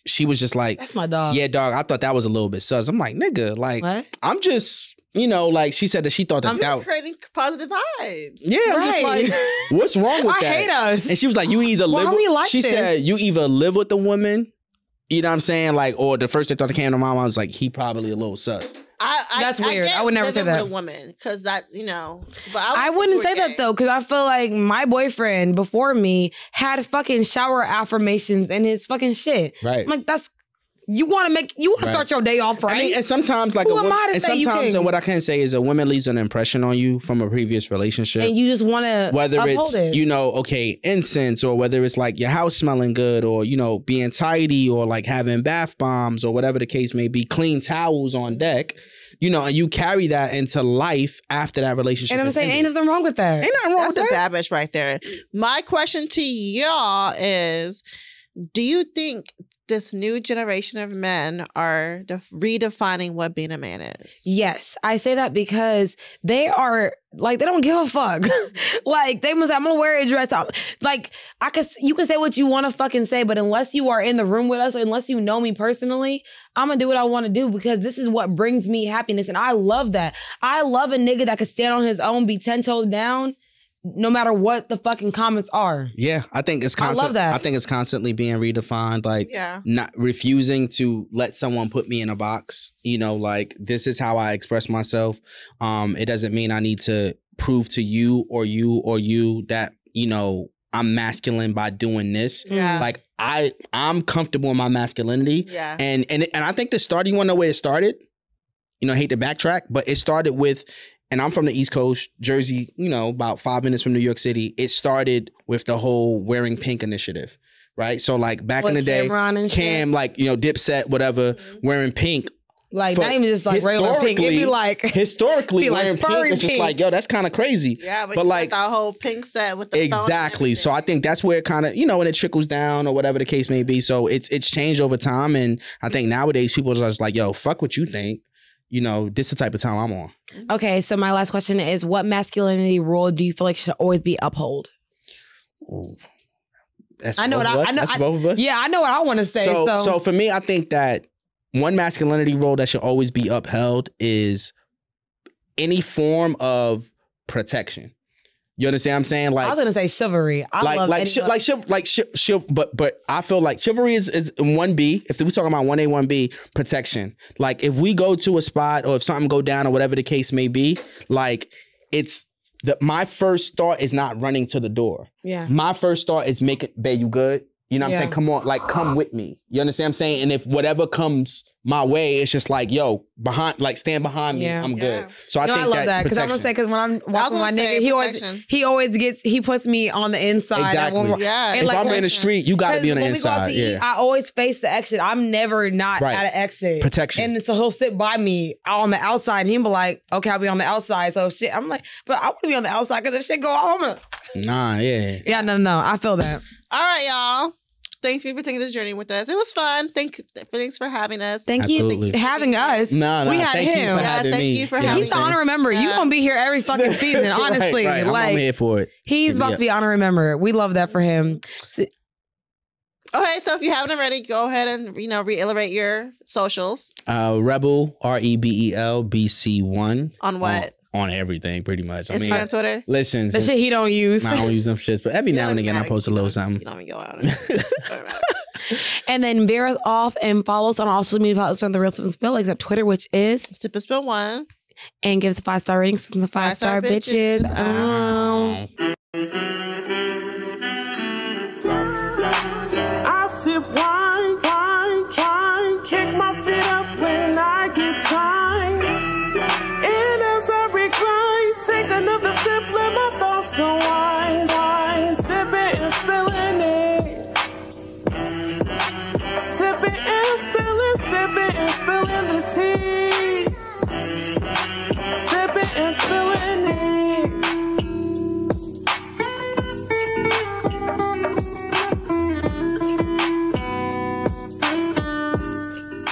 she was just like,
that's my dog.
Yeah, dog, I thought that was a little bit sus. I'm like, nigga, like,
what?
I'm just, like she said that she thought that
I'm creating positive vibes.
Yeah, I'm just like, what's wrong with that?
I hate us.
And she was like, you either live with, she said, you either live with the woman, you know what I'm saying? Like, or the first thing that came to my mind was like, he probably a little sus.
That's weird. I would never say that.
With a woman, because that's, but
I wouldn't say that though, because I feel like my boyfriend before me had fucking shower affirmations and his fucking shit.
Right.
I'm like, you want to start your day off right.
I mean, and sometimes like and what I can say is a woman leaves an impression on you from a previous relationship,
and you just want to
whether it's incense, or whether it's like your house smelling good, or being tidy, or like having bath bombs, or whatever the case may be, clean towels on deck. And you carry that into life after that relationship.
And I'm saying, ain't nothing wrong with that.
Ain't nothing wrong with that.
That's a bad bitch right there. My question to y'all is, do you think this new generation of men are redefining what being a man is?
Yes. I say that because they are, like, they don't give a fuck. Like, they must say, I'm going to wear a dress. Like, you can say what you want to fucking say, but unless you are in the room with us, or unless you know me personally, I'm going to do what I want to do, because this is what brings me happiness. And I love that. I love a nigga that could stand on his own, be 10 toes down, no matter what the fucking comments are.
Yeah, I think it's constant. I love that. I think it's constantly being redefined. Like, not refusing to let someone put me in a box. Like, this is how I express myself. It doesn't mean I need to prove to you that, I'm masculine by doing this.
Yeah.
Like, I'm comfortable in my masculinity.
Yeah.
And I think you want to know where it started? I hate to backtrack, but it started with, and I'm from the East Coast, Jersey, about 5 minutes from New York City. It started with the whole wearing pink initiative, right? So like back in the day, Cam, like, Dipset, whatever, wearing pink.
Like, not even just like regular pink. It'd be like,
historically, wearing pink is just like, yo, that's kind of crazy.
Yeah, but like the whole pink set with the
exactly. So I think that's where it kind of, and it trickles down, or whatever the case may be. So it's changed over time. And I think nowadays people are just like, yo, fuck what you think. This is the type of time I'm on.
Okay, so my last question is, what masculinity rule do you feel like should always be upheld?
That's both of us?
Yeah, I know what I want to say.
So for me, I think that one masculinity role that should always be upheld is any form of protection. You understand what I'm saying? Like,
I was gonna say chivalry. But
I feel like chivalry is 1B. If we're talking about 1A, 1B, protection. Like, if we go to a spot or if something go down or whatever the case may be, like, my first thought is not running to the door.
Yeah.
My first thought is babe, you good? You know what I'm saying? Come on, like, come with me. You understand what I'm saying? And if whatever comes my way, it's just like, yo, stand behind me. I'm good. So I think
I love that because I'm gonna say, because when I'm walking my nigga, he puts me on the inside.
Exactly. If I'm in the street, you gotta be on the inside.
I always face the exit. I'm never not at an exit.
Protection.
And so he'll sit by me on the outside. He'll be like, okay, I'll be on the outside. So shit, I'm like, but I want to be on the outside because if shit go home.
Nah, yeah.
Yeah, no. I feel that.
All right, y'all. Thank you for taking this journey with us. It was fun. Thanks for having us.
Thank you for having us.
No,
we had
thank
him.
You for having me.
You for having
He's the honor remember. You gonna be here every fucking season, honestly.
Right.
Like,
I'm here for it.
He's about to be honor remember. We love that for him.
Okay, so if you haven't already, go ahead and reiterate your socials.
Rebel REBEL BC1
on what?
On everything, pretty much.
Instagram and Twitter?
Listen.
The shit he don't use.
I don't use them shits, but every now and again I post a little something.
You don't even go out.
And then bear us off and follow us on all social media platforms on The Real Sip and Spill, except Twitter, which is
Sip and Spill 1.
And give us a 5-star rating. Some 5-star bitches.